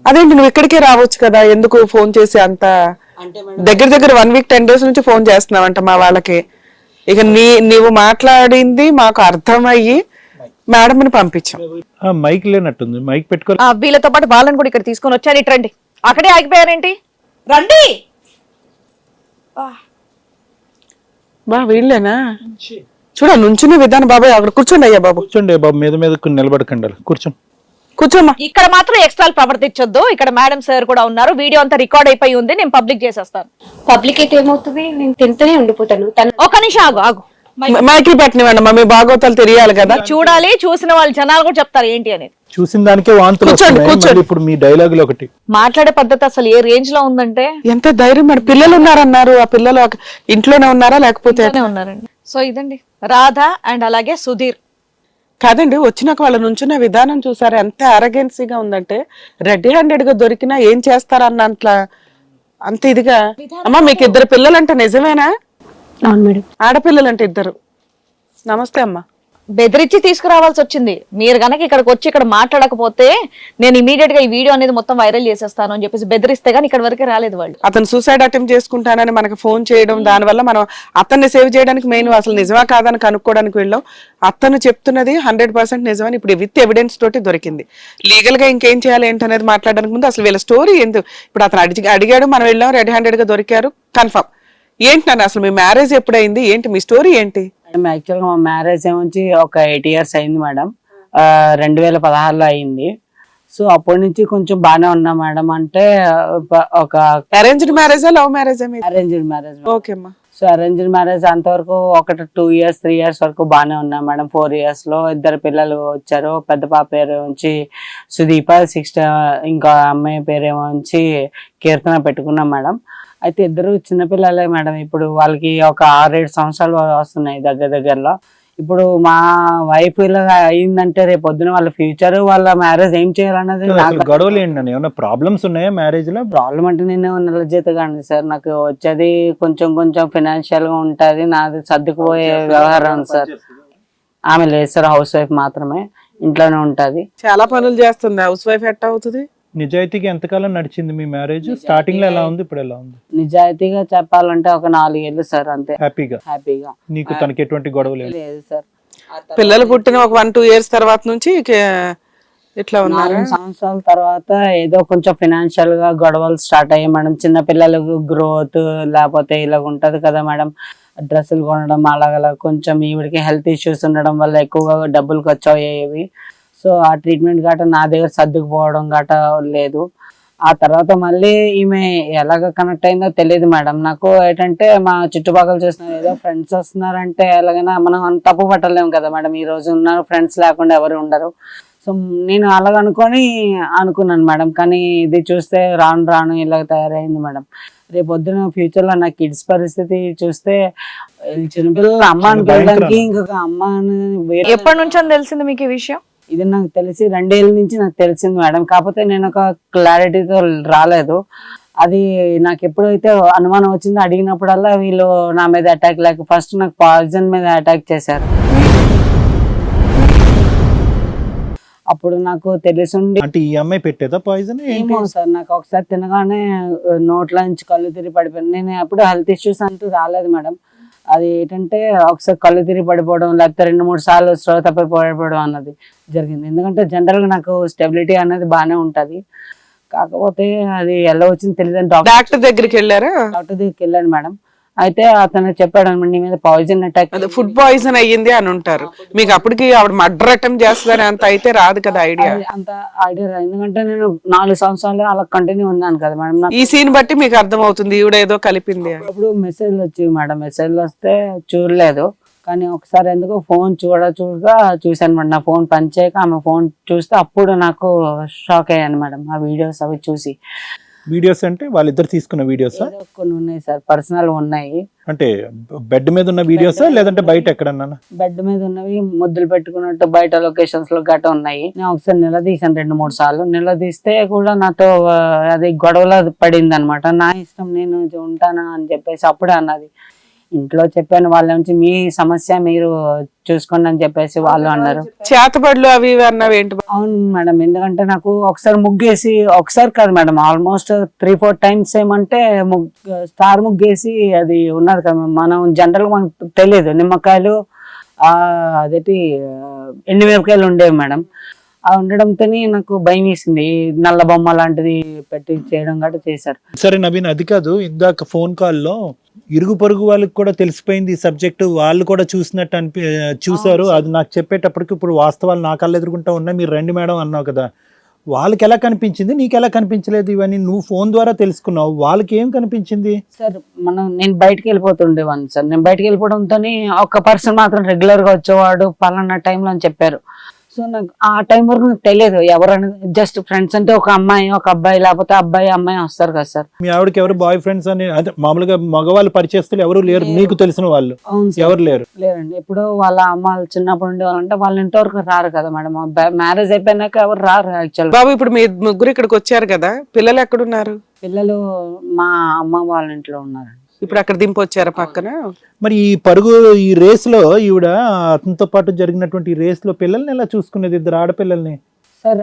అదేంటి నువ్వు ఇక్కడికే రావచ్చు కదా, ఎందుకు ఫోన్ చేసి అంత దగ్గర 1 వీక్ 10 days నుంచి ఫోన్ చేస్తున్నావంట మా వాళ్ళకి. ఇక నీవు మాట్లాడింది మాకు అర్థమయ్యి మేడం ని పంపించాం. మైక్ లేనట్టుంది, మైక్ పెట్టుకో. వీళ్ళతో పాటు వాళ్ళని కూడా ఇక్కడ తీసుకొని వచ్చారు. ఇటు రండి. అక్కడే ఆగిపోయారేంటి? రండి. బా వీళ్ళేనా? చూడ నుంచునే విధానం. బాబాయ్ అక్కడ కూర్చోండి. అయ్యా బాబు కూర్చోండి బాబు. మీద నిలబడకండి, కూర్చోండి. కూర్చోమ్మా. ఇక్కడ మాత్రం ఎక్స్ట్రా ప్రవర్తించొద్దు. ఇక్కడ మేడం సార్ కూడా ఉన్నారు, వీడియో అంతా రికార్డ్ అయిపోయి ఉంది, నేను పబ్లిక్ చేసేస్తాను. పబ్లిక్ అయితే ఏమవుతుంది, నేను తింటూనే ఉండిపోతాను. తను ఒక నిమిషం ఆగు ఆగు. మైకిల్ పెట్టనివ్వండి అమ్మా, మీ భాగవతాలు తెలియాలి కదా. చూడాలి, చూసిన వాళ్ళు జనాలు కూడా చెప్తారు ఏంటి అనేది. చూసిన దానికే వాంతులు కూర్చోండి, వస్తున్నాయి. కూర్చోండి. మళ్ళీ ఇప్పుడు మీ డైలాగులు ఒకటి. మాట్లాడే పద్ధతి అసలు ఏ రేంజ్ లో ఉందంటే ఎంత ధైర్యం మేడం. పిల్లలు ఉన్నారన్నారు, ఆ పిల్లలు ఇంట్లోనే ఉన్నారా లేకపోతే? ఇంట్లోనే ఉన్నారండి. సో ఇదండి రాధ అండ్ అలాగే సుధీర్. కాదండి, వచ్చినాక వాళ్ళ నుంచున్న విధానం చూసారా ఎంత అరగెన్సీగా ఉందంటే, రెడ్ హ్యాండెడ్ గా దొరికినా ఏం చేస్తారన్నంత అంత ఇదిగా. అమ్మా మీకు 2 పిల్లలంటే నిజమేనా? అవును మేడం. ఆడపిల్లలంటే 2. నమస్తే అమ్మా. బెదిరించి తీసుకురావాల్సి వచ్చింది. మీరు గనక ఇక్కడికి వచ్చి ఇక్కడ మాట్లాడకపోతే నేను ఇమీడియట్ గా ఈ వీడియో అనేది మొత్తం వైరల్ చేసేస్తాను అని చెప్పేసి బెదిరిస్తే గానీ ఇక్కడ వరకే రాలేదు వాళ్ళు. అతను సూసైడ్ అటెంప్ట్ చేసుకుంటానని మనకు ఫోన్ చేయడం, దానివల్ల మనం అతన్ని సేవ్ చేయడానికి మెయిన్ అసలు నిజమా కాదని కనుక్కోవడానికి వెళ్ళాం. అతను చెప్తున్నది 100% నిజమని ఇప్పుడు విత్ ఎవిడెన్స్ తోటి దొరికింది. లీగల్ గా ఇంకేం చేయాలి ఏంటనేది మాట్లాడడానికి ముందు అసలు వీళ్ళ స్టోరీ ఎందుకు. ఇప్పుడు అతను అడిగాడు, మనం వెళ్ళాం, రెడ్ హ్యాండెడ్ గా దొరికారు, కన్ఫర్మ్. ఏంటి నన్ను అసలు మీ మ్యారేజ్ ఎప్పుడైంది, ఏంటి మీ స్టోరీ ఏంటి? యాక్చువల్గా మా మ్యారేజ్ ఏమొచ్చి ఒక 8 years అయింది మేడం. 2016లో అయింది. సో అప్పటి నుంచి కొంచెం బాగానే ఉన్నా మేడం. అంటే ఒక అరేంజ్డ్ మ్యారేజా లవ్ మ్యారేజా? Arranged marriage. ఓకే అమ్మా. సో అరేంజ్డ్ మ్యారేజ్ అంతవరకు ఒక 2 years 3 years వరకు బాగానే ఉన్నా మేడం. 4 years లో 2 పిల్లలు వచ్చారు. పెద్ద పాప పేరు వచ్చి సుదీప, 6 ఇంకా అమ్మాయి పేరేమో వచ్చి కీర్తన పెట్టుకున్నాం మేడం. అయితే 2 చిన్నపిల్లలే మేడం. ఇప్పుడు వాళ్ళకి ఒక 6-7 సంవత్సరాలు వస్తున్నాయి దగ్గరలో. ఇప్పుడు మా వైఫ్ ఇలా అయిందంటే రేపు పొద్దున వాళ్ళ ఫ్యూచర్, వాళ్ళ మ్యారేజ్ ఏం చేయాలన్నది నాకు గొడవలు ఏంటండి? ఏమైనా ప్రాబ్లమ్స్ ఉన్నాయా మ్యారేజ్ లో? ప్రాబ్లం. అంటే నేను నెల జీతగాండి సార్, నాకు వచ్చేది కొంచెం ఫైనాన్షియల్ గా ఉంటది, నాది సర్దుకుపోయే వ్యవహారం సార్. ఆమె లేదు సార్, హౌస్ వైఫ్ మాత్రమే, ఇంట్లోనే ఉంటది. చాలా పనులు చేస్తుంది, హౌస్ వైఫ్ ఎట్ట అవుతుంది? నిజాయితీగా ఎంతకాలం నడిచింది మీ మ్యారేజ్? స్టార్టింగ్ లో ఎలా ఉంది, ఇప్పుడు ఎలా ఉంది? నిజాయితీగా చెప్పాలంటే ఒక 4 ఏళ్ళు సార్, అంతే. హ్యాపీగా నీకు తనకి ఎటువంటి గొడవ లేదు? లేదు సార్. పిల్లలు పుట్టిన ఒక 1-2 years తర్వాత నుంచి ఇట్లా ఉన్నారు. 4 సంవత్సరాల తర్వాత ఏదో కొంచెం ఫైనాన్షియల్ గా గొడవలు స్టార్ట్ అయ్యాయి మేడం. చిన్న పిల్లలకు గ్రోత్ లేకపోతే ఇలా ఉంటది కదా మేడం, డ్రెస్సులు కొనడం అలాగలా. కొంచెం ఈవిడికి హెల్త్ ఇష్యూస్ ఉండడం వల్ల ఎక్కువగా డబ్బులు ఖర్చు అయ్యేవి. సో ఆ ట్రీట్మెంట్ గట్రా నా దగ్గర సర్దుకుపోవడం గట్రా లేదు. ఆ తర్వాత మళ్ళీ ఈమె ఎలాగ కనెక్ట్ అయిందో తెలియదు మేడం నాకు. ఏంటంటే మా చుట్టుపక్కల చూసిన ఏదో ఫ్రెండ్స్ వస్తున్నారంటే ఎలాగైనా మనం తప్పు పట్టలేము కదా మేడం. ఈ రోజు ఉన్న ఫ్రెండ్స్ లేకుండా ఎవరు ఉండరు. సో నేను అలాగ అనుకున్నాను మేడం. కానీ ఇది చూస్తే రాను ఇలాగ తయారైంది మేడం. రేపు పొద్దున ఫ్యూచర్ లో నా కిడ్స్ పరిస్థితి చూస్తే చిన్నపిల్లలు అమ్మ అనుకోవడానికి ఇంకొక అమ్మ ఎప్పటి నుంచి అని తెలిసింది మీకు ఈ విషయం? ఇది నాకు తెలిసి 2 ఏళ్ళ నుంచి నాకు తెలిసింది మేడం. కాకపోతే నేను ఒక క్లారిటీతో రాలేదు. అది నాకు ఎప్పుడైతే అనుమానం వచ్చిందో అడిగినప్పుడల్లా వీళ్ళు నా మీద అటాక్ ఫస్ట్ నాకు పాయిజన్ మీద అటాక్ చేశారు. అప్పుడు నాకు తెలిసింది. అంటే ఈ అమ్మాయి పెట్టేదా పాయిజన్? ఏమో సార్, నాకు ఒకసారి తినగానే నోట్ల నుంచి కళ్ళు తిరిగి పడిపోయింది. నేను ఎప్పుడు హెల్త్ ఇష్యూస్ అంటూ రాలేదు మేడం. అది ఏంటంటే ఒకసారి కళ్ళు తిరిగి పడిపోవడం, లేకపోతే 2-3 సార్లు స్లో తప్పి పడిపోవడం అన్నది జరిగింది. ఎందుకంటే జనరల్ గా నాకు స్టెబిలిటీ అనేది బాగానే ఉంటది. కాకపోతే అది ఎలా వచ్చింది తెలియదు. డాక్టర్ దగ్గరికి వెళ్ళారా? డాక్టర్ దగ్గరికి వెళ్ళాను మేడం. అయితే అతను చెప్పాడు అనమాట, నీ మీద పాయిజన్ అటాక్, ఫుడ్ పాయిజన్ అయ్యింది అని ఉంటారు. మీకు అప్పటికి ఆవిడ మర్డర్ అటెంప్ట్ చేస్తుందని అంత అయితే రాదు కదా ఐడియా? అంత ఐడియా రాదు. ఎందుకంటే నేను 4 సంవత్సరాలు అలా కంటిన్యూ ఉన్నాను కదా మేడం. ఈ సీన్ బట్టి మీకు అర్థం అవుతుంది ఈవిడ ఏదో కలిపింది. అప్పుడు మెసేజ్లు వచ్చి మేడం, మెసేజ్లు వస్తే చూడలేదు. కానీ ఒకసారి ఎందుకు ఫోన్ చూసాను మేడం. నా ఫోన్ పనిచేయక ఆమె ఫోన్ చూస్తే అప్పుడు నాకు షాక్ అయ్యాను మేడం. ఆ వీడియోస్ అవి చూసి. వీడియోస్ అంటే వాళ్ళిద్దరు తీసుకున్న వీడియోస్ కొన్ని ఉన్నాయి సార్, పర్సనల్ ఉన్నాయి. అంటే బెడ్ మీద ఉన్న వీడియోసా లేదంటే బయట ఎక్కడన్నా? బెడ్ మీద ఉన్నవి, ముద్దులు పెట్టుకున్నట్టు బయట లొకేషన్స్ లో గట్ట ఉన్నాయి. నేను ఒకసారి నిలదీసాను 2-3 సార్లు. నిలదీస్తే కూడా నాతో అది గొడవలో పడింది అనమాట. నా ఇష్టం, నేను ఉంటానా అని చెప్పేసి అప్పుడే అన్నది. ఇంట్లో చెప్పాను, వాళ్ళ నుంచి మీ సమస్య మీరు చూసుకోండి అని చెప్పేసి వాళ్ళు అన్నారు. చేతబడులు అవి అన్నవి ఏంటి? అవును మేడం, ఎందుకంటే నాకు ఒకసారి ముగ్గేసి, ఒకసారి కాదు మేడం, ఆల్మోస్ట్ 3-4 times ఏమంటే స్టార్ ముగ్గేసి అది ఉన్నది కదా. మనం జనరల్ గా మనకు తెలియదు. నిమ్మకాయలు అదేంటి ఎండుమిరపకాయలు ఉండేవి మేడం. ఆ ఉండడంతో నాకు భయం వేసింది. నల్ల బొమ్మ లాంటిది పెట్టి చేయడం గట్రా చేశారు. సరే నవీన్, అది కాదు, ఇందాక ఫోన్ కాల్లో ఇరుగు పొరుగు వాళ్ళకి కూడా తెలిసిపోయింది ఈ సబ్జెక్టు, వాళ్ళు కూడా చూసినట్టు చూసారు. అది నాకు చెప్పేటప్పటికి ఇప్పుడు వాస్తవాలు నా కళ్ళు ఎదుర్కొంటా ఉన్నాయి. మీరు రండి మేడం అన్నావు కదా, వాళ్ళకి ఎలా కనిపించింది, నీకు ఎలా కనిపించలేదు? ఇవన్నీ నువ్వు ఫోన్ ద్వారా తెలుసుకున్నావు, వాళ్ళకి ఏం కనిపించింది? సార్ నేను బయటకు వెళ్ళిపోతుండేవాడిని సార్. నేను బయటకు వెళ్ళిపోవడంతో ఒక పర్సన్ మాత్రం రెగ్యులర్ గా వచ్చేవాడు పలానా టైంలో అని చెప్పారు. సో నాకు ఆ టైం వరకు నాకు తెలియదు ఎవరైనా, జస్ట్ ఫ్రెండ్స్ అంటే ఒక అమ్మాయి ఒక అబ్బాయి, లేకపోతే అబ్బాయి అమ్మాయి వస్తారు కదా సార్. మీ ఆవిడకి ఎవరు బాయ్ ఫ్రెండ్స్ అని, అదే మామూలుగా మగవాళ్ళు పరిచయస్తులు ఎవరు లేరు నీకు తెలిసిన వాళ్ళు? అవును సార్. ఎవరు లేరు? లేరండి. ఇప్పుడు వాళ్ళ అమ్మ చిన్నప్పుడు ఉండేవాళ్ళంటే వాళ్ళ ఇంతవరకు రారు కదా మేడం. మ్యారేజ్ అయిపోయినాక ఎవరు రారు యాక్చువల్. బాబు ఇప్పుడు మీ ముగ్గురు ఇక్కడికి వచ్చారు కదా, పిల్లలు ఎక్కడున్నారు? పిల్లలు మా అమ్మ వాళ్ళ ఇంట్లో ఉన్నారు. ఇప్పుడు అక్కడ దింపొచ్చారా పక్కన? మరి ఈ పరుగు ఈ రేస్ లో ఈవిడ అతనితో పాటు జరిగినటువంటి ఈ రేస్ లో పిల్లల్ని ఎలా చూసుకునేది, ఇద్దరు ఆడపిల్లల్ని? సార్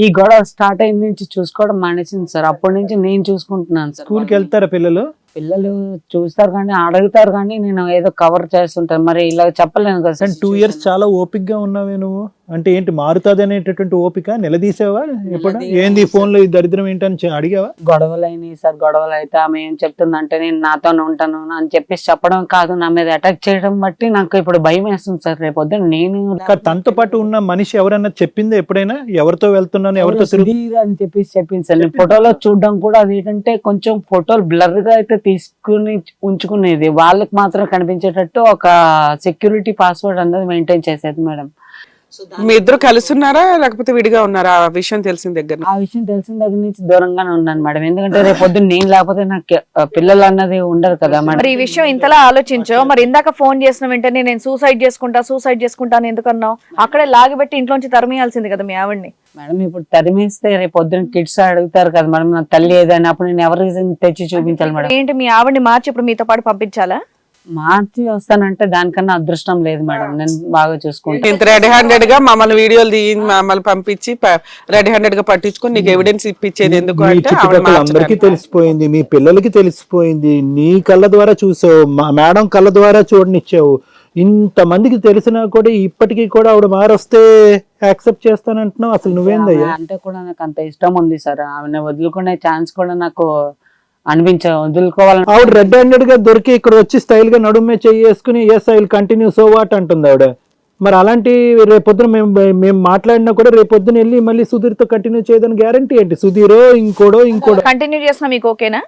ఈ గొడవ స్టార్ట్ అయిన నుంచి చూసుకోవడం మానేసింది సార్. అప్పటి నుంచి నేను చూసుకుంటున్నాను సార్. స్కూల్కి వెళ్తారా పిల్లలు? పిల్లలు చూస్తారు కానీ అడుగుతారు కానీ నేను ఏదో కవర్ చేస్తుంటాను. మరి ఇలా చెప్పలేను కదా సార్. 2 years చాలా ఓపిక్ గా ఉన్నావే నువ్వు. అంటే ఏంటి మారుతుంది అనేటటువంటి ఓపిక? నిలదీసావా ఎప్పుడు? ఏంది ఫోన్ లో ఈ దరిద్రం ఏంటని అడిగావా? గొడవలు అయినాయి సార్. గొడవలు అయితే ఆమె ఏం చెప్తుందంటే నేను నాతోనే ఉంటాను అని చెప్పేసి చెప్పడం కాదు, నా మీద అటాక్ చేయడం బట్టి నాకు ఇప్పుడు భయం వేస్తుంది సార్. రేపొద్దు నేను తనతో పాటు ఉన్న మనిషి ఎవరన్నా చెప్పిందా ఎప్పుడైనా ఎవరితో వెళ్తున్నాను ఎవరితో సుధీర్ అని చెప్పేసి చెప్పింది సార్. నేను ఫోటోలో చూడడం కూడా అది ఏంటంటే కొంచెం ఫోటోలు బ్లర్ గా అయితే తీసుకుని ఉంచుకునేది, వాళ్ళకి మాత్రం కనిపించేటట్టు ఒక సెక్యూరిటీ పాస్వర్డ్ అనేది మెయింటైన్ చేసేది మేడం. మీ ఇద్దరు కలిసి ఉన్నారా లేకపోతే విడిగా ఉన్నారా? ఆ విషయం తెలిసిన దగ్గర నుంచి దూరంగానే ఉన్నాను మేడం. ఎందుకంటే రేపు పొద్దున్న నేను లేకపోతే నాకు పిల్లలు అన్నది ఉండరు కదా మేడం. మరి ఈ విషయం ఇంతలా ఆలోచించో, మరి ఇందాక ఫోన్ చేసిన వెంటనే నేను సూసైడ్ చేసుకుంటా అని ఎందుకు అన్నావు? అక్కడే లాగిపెట్టి ఇంట్లోంచి తరిమేయాల్సింది కదా మీ ఆవిడ్ని. మేడం ఇప్పుడు తరిమేస్తే రేపు పొద్దున్న కిడ్స్ అడుగుతారు కదా మేడం, నా తల్లి ఏదని. అప్పుడు నేను ఎవరి రీజన్ తెచ్చి చూపించాలి మేడం. ఏంటి మీ ఆవిడ్ని మార్చి ఇప్పుడు మీతో పాటు పంపించాలా? మార్చి వస్తానంటే దానికన్నా అదృష్టం లేదు మేడం. నేను బాగా చూసుకుంటాను. ఇంత రెడీ హ్యాండెడ్ గా మమ్మల్ని వీడియోలు తీయి మమ్మల్ని పంపించి రెడీ హ్యాండెడ్ గా పట్టించుకొని నీకు ఎవిడెన్స్ ఇప్పించేది ఎందుకు మీ అంటే చుట్టుపక్కల అందరికీ తెలిసిపోయింది, మీ పిల్లలకి తెలిసిపోయింది, నీ కళ్ళ ద్వారా చూసావు, మేడం కళ్ళ ద్వారా చూడనిచ్చావు. ఇంతమందికి తెలిసినా కూడా ఇప్పటికీ కూడా ఆవిడ మారొస్తే యాక్సెప్ట్ చేస్తానంటున్నావు. అసలు నువ్వేందయ్యా? అంటే కూడా నాకు అంత ఇష్టం ఉంది సార్. ఆమెను వదులుకునే ఛాన్స్ కూడా నాకు వదులుకోవాలని. ఆవిడ రెడ్ హ్యాండెడ్ గా దొరికి ఇక్కడ వచ్చి స్టైల్ గా నడుమే చేసుకుని yes I will continue so what అంటుంది ఆవిడ. మరి అలాంటి రేపొద్దున మేము మాట్లాడినా కూడా రేపొద్దున వెళ్ళి మళ్ళీ సుధీర్ తో కంటిన్యూ చేయదని గ్యారంటీ ఏంటి? సుధీరో ఇంకోడో కంటిన్యూ చేసినా మీకు ఓకేనా?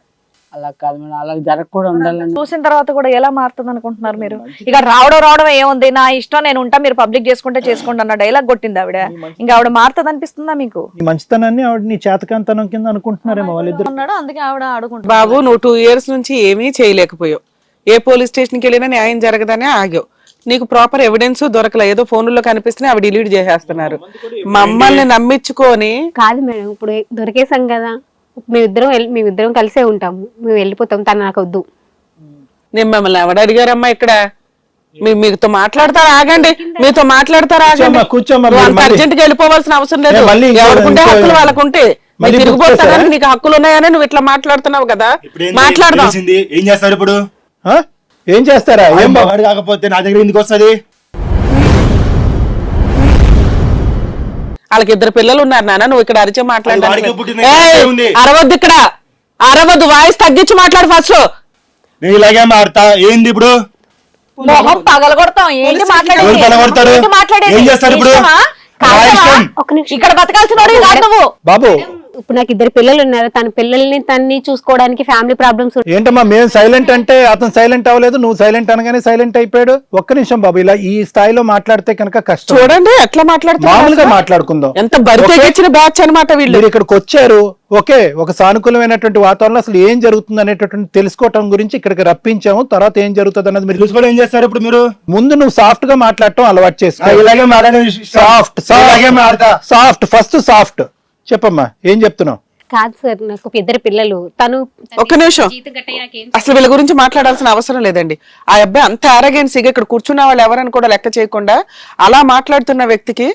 అలా కాదు మేడం, అలా జరగకుండా ఉండాలని. చూసిన తర్వాత కూడా ఎలా మారుతుంది అనుకుంటున్నారు మీరు? ఇక రావడం ఏముంది, నా ఇష్టం నేను ఉంటా, మీరు పబ్లిక్ చేసుకోండి అన్న డైలాగ్ కొట్టింది ఆవిడ. ఇంకా ఆవిడ మారుతుంది అనిపిస్తుందా మీకు? ఈ మంచితనాన్ని ఆవిడ నీ చేతకాంతనం కింద అనుకుంటున్నారేమో వాళ్ళిద్దరు. అందుకే ఆవిడ అడుగుంటుంది. బాబు నువ్వు 2 years నుంచి ఏమీ చేయలేకపోయావు, ఏ పోలీస్ స్టేషన్కి వెళ్ళినా న్యాయం జరగదనే ఆగావు. నీకు ప్రాపర్ ఎవిడెన్స్ దొరకలే, ఏదో ఫోన్లో కనిపిస్తున్నాయి అవి డిలీట్ చేసేస్తున్నారు. మమ్మల్ని నమ్మించుకొని కాదు మేడం, ఇప్పుడు దొరికేసాం కదా, మేమిద్దరం కలిసే ఉంటాము, మేము వెళ్ళిపోతాం, తను నాకు వద్దు. నేను మమ్మల్ని ఎవడు అడిగారమ్మా ఇక్కడ? మీతో మాట్లాడతారా? ఆగండి, మీతో మాట్లాడతారా? ఆగండి. కూర్చోమ్మా. అర్జెంట్ గా వెళ్ళిపోవాల్సిన అవసరం లేదు. మళ్ళీ ఎవరికుంటే హక్కులు వాళ్ళకుంటే తిరిగిపోతానని నీకు హక్కులు ఉన్నాయని నువ్వు ఇట్లా మాట్లాడుతున్నావు కదా. మాట్లాడదాం. ఏం చేస్తారు ఇప్పుడు? ఏం చేస్తారా? ఏం బాగా కాకపోతే నా దగ్గర ఎందుకు వస్తుంది? వాళ్ళకి 2 పిల్లలు ఉన్నారు నాన్న, నువ్వు ఇక్కడ అరిచే మాట్లాడడానికి ఉంది. అరవద్దు, ఇక్కడ అరవద్దు, వాయిస్ తగ్గించి మాట్లాడు ఫస్ట్. నేను ఇలాగే మారుతా. ఏంది ఇప్పుడు? మొహం పగలగొడతాం. ఏంటి ఎవరు పగలగొడతారు? ఏం చేస్తారు ఇప్పుడు? నా ఇష్టం. ఒక నిమిషం. ఇక్కడ బతకాల్సిన వాడివి కాదు నువ్వు. బాబు ఇప్పుడు నాకు 2 పిల్లలు ఉన్నారు, తన పిల్లల్ని తన్ని చూసుకోవడానికి ఫ్యామిలీ ప్రాబ్లమ్స్. ఏంటమ్మా మేము సైలెంట్ అంటే అతను సైలెంట్ అవ్వలేదు, నువ్వు సైలెంట్ అనగానే సైలెంట్ అయిపోయాడు. ఒక్క నిమిషం బాబు, ఇలా ఈ స్థాయిలో మాట్లాడితే కనుక కష్టం. చూడండి ఎట్లా మాట్లాడుతున్నారు. మామూలుగా మాట్లాడుకుందాం. ఎంత బరితెగించిన బ్యాచ్ అనమాట వీళ్ళు. మీరు ఇక్కడికి వచ్చారు, ఓకే, ఒక సానుకూలమైనటువంటి వాతావరణంలో అసలు ఏం జరుగుతుంది అనేటటువంటి తెలుసుకోవటం గురించి ఇక్కడికి రప్పించాము. తర్వాత ఏం జరుగుతుంది అన్నది మీరు తెలుసుకోవడం ఏం చేస్తారు ఇప్పుడు మీరు? ముందు నువ్వు సాఫ్ట్ గా మాట్లాడటం అలవాటు చేసుకో. ఇలాగే మాట్లాడే ఇలాగే మారుతా. సాఫ్ట్ ఫస్ట్ సాఫ్ట్ చెప్పమ్మా, ఏం చెప్తున్నావు? కాదు సార్, నాకు 2 పిల్లలు, తను ఒక్క నిమిషం, అసలు వీళ్ళ గురించి మాట్లాడాల్సిన అవసరం లేదండి. ఆ అబ్బాయి అంత ఆరగెన్సీగా ఇక్కడ కూర్చున్న వాళ్ళు ఎవరని కూడా లెక్క చేయకుండా అలా మాట్లాడుతున్న వ్యక్తికి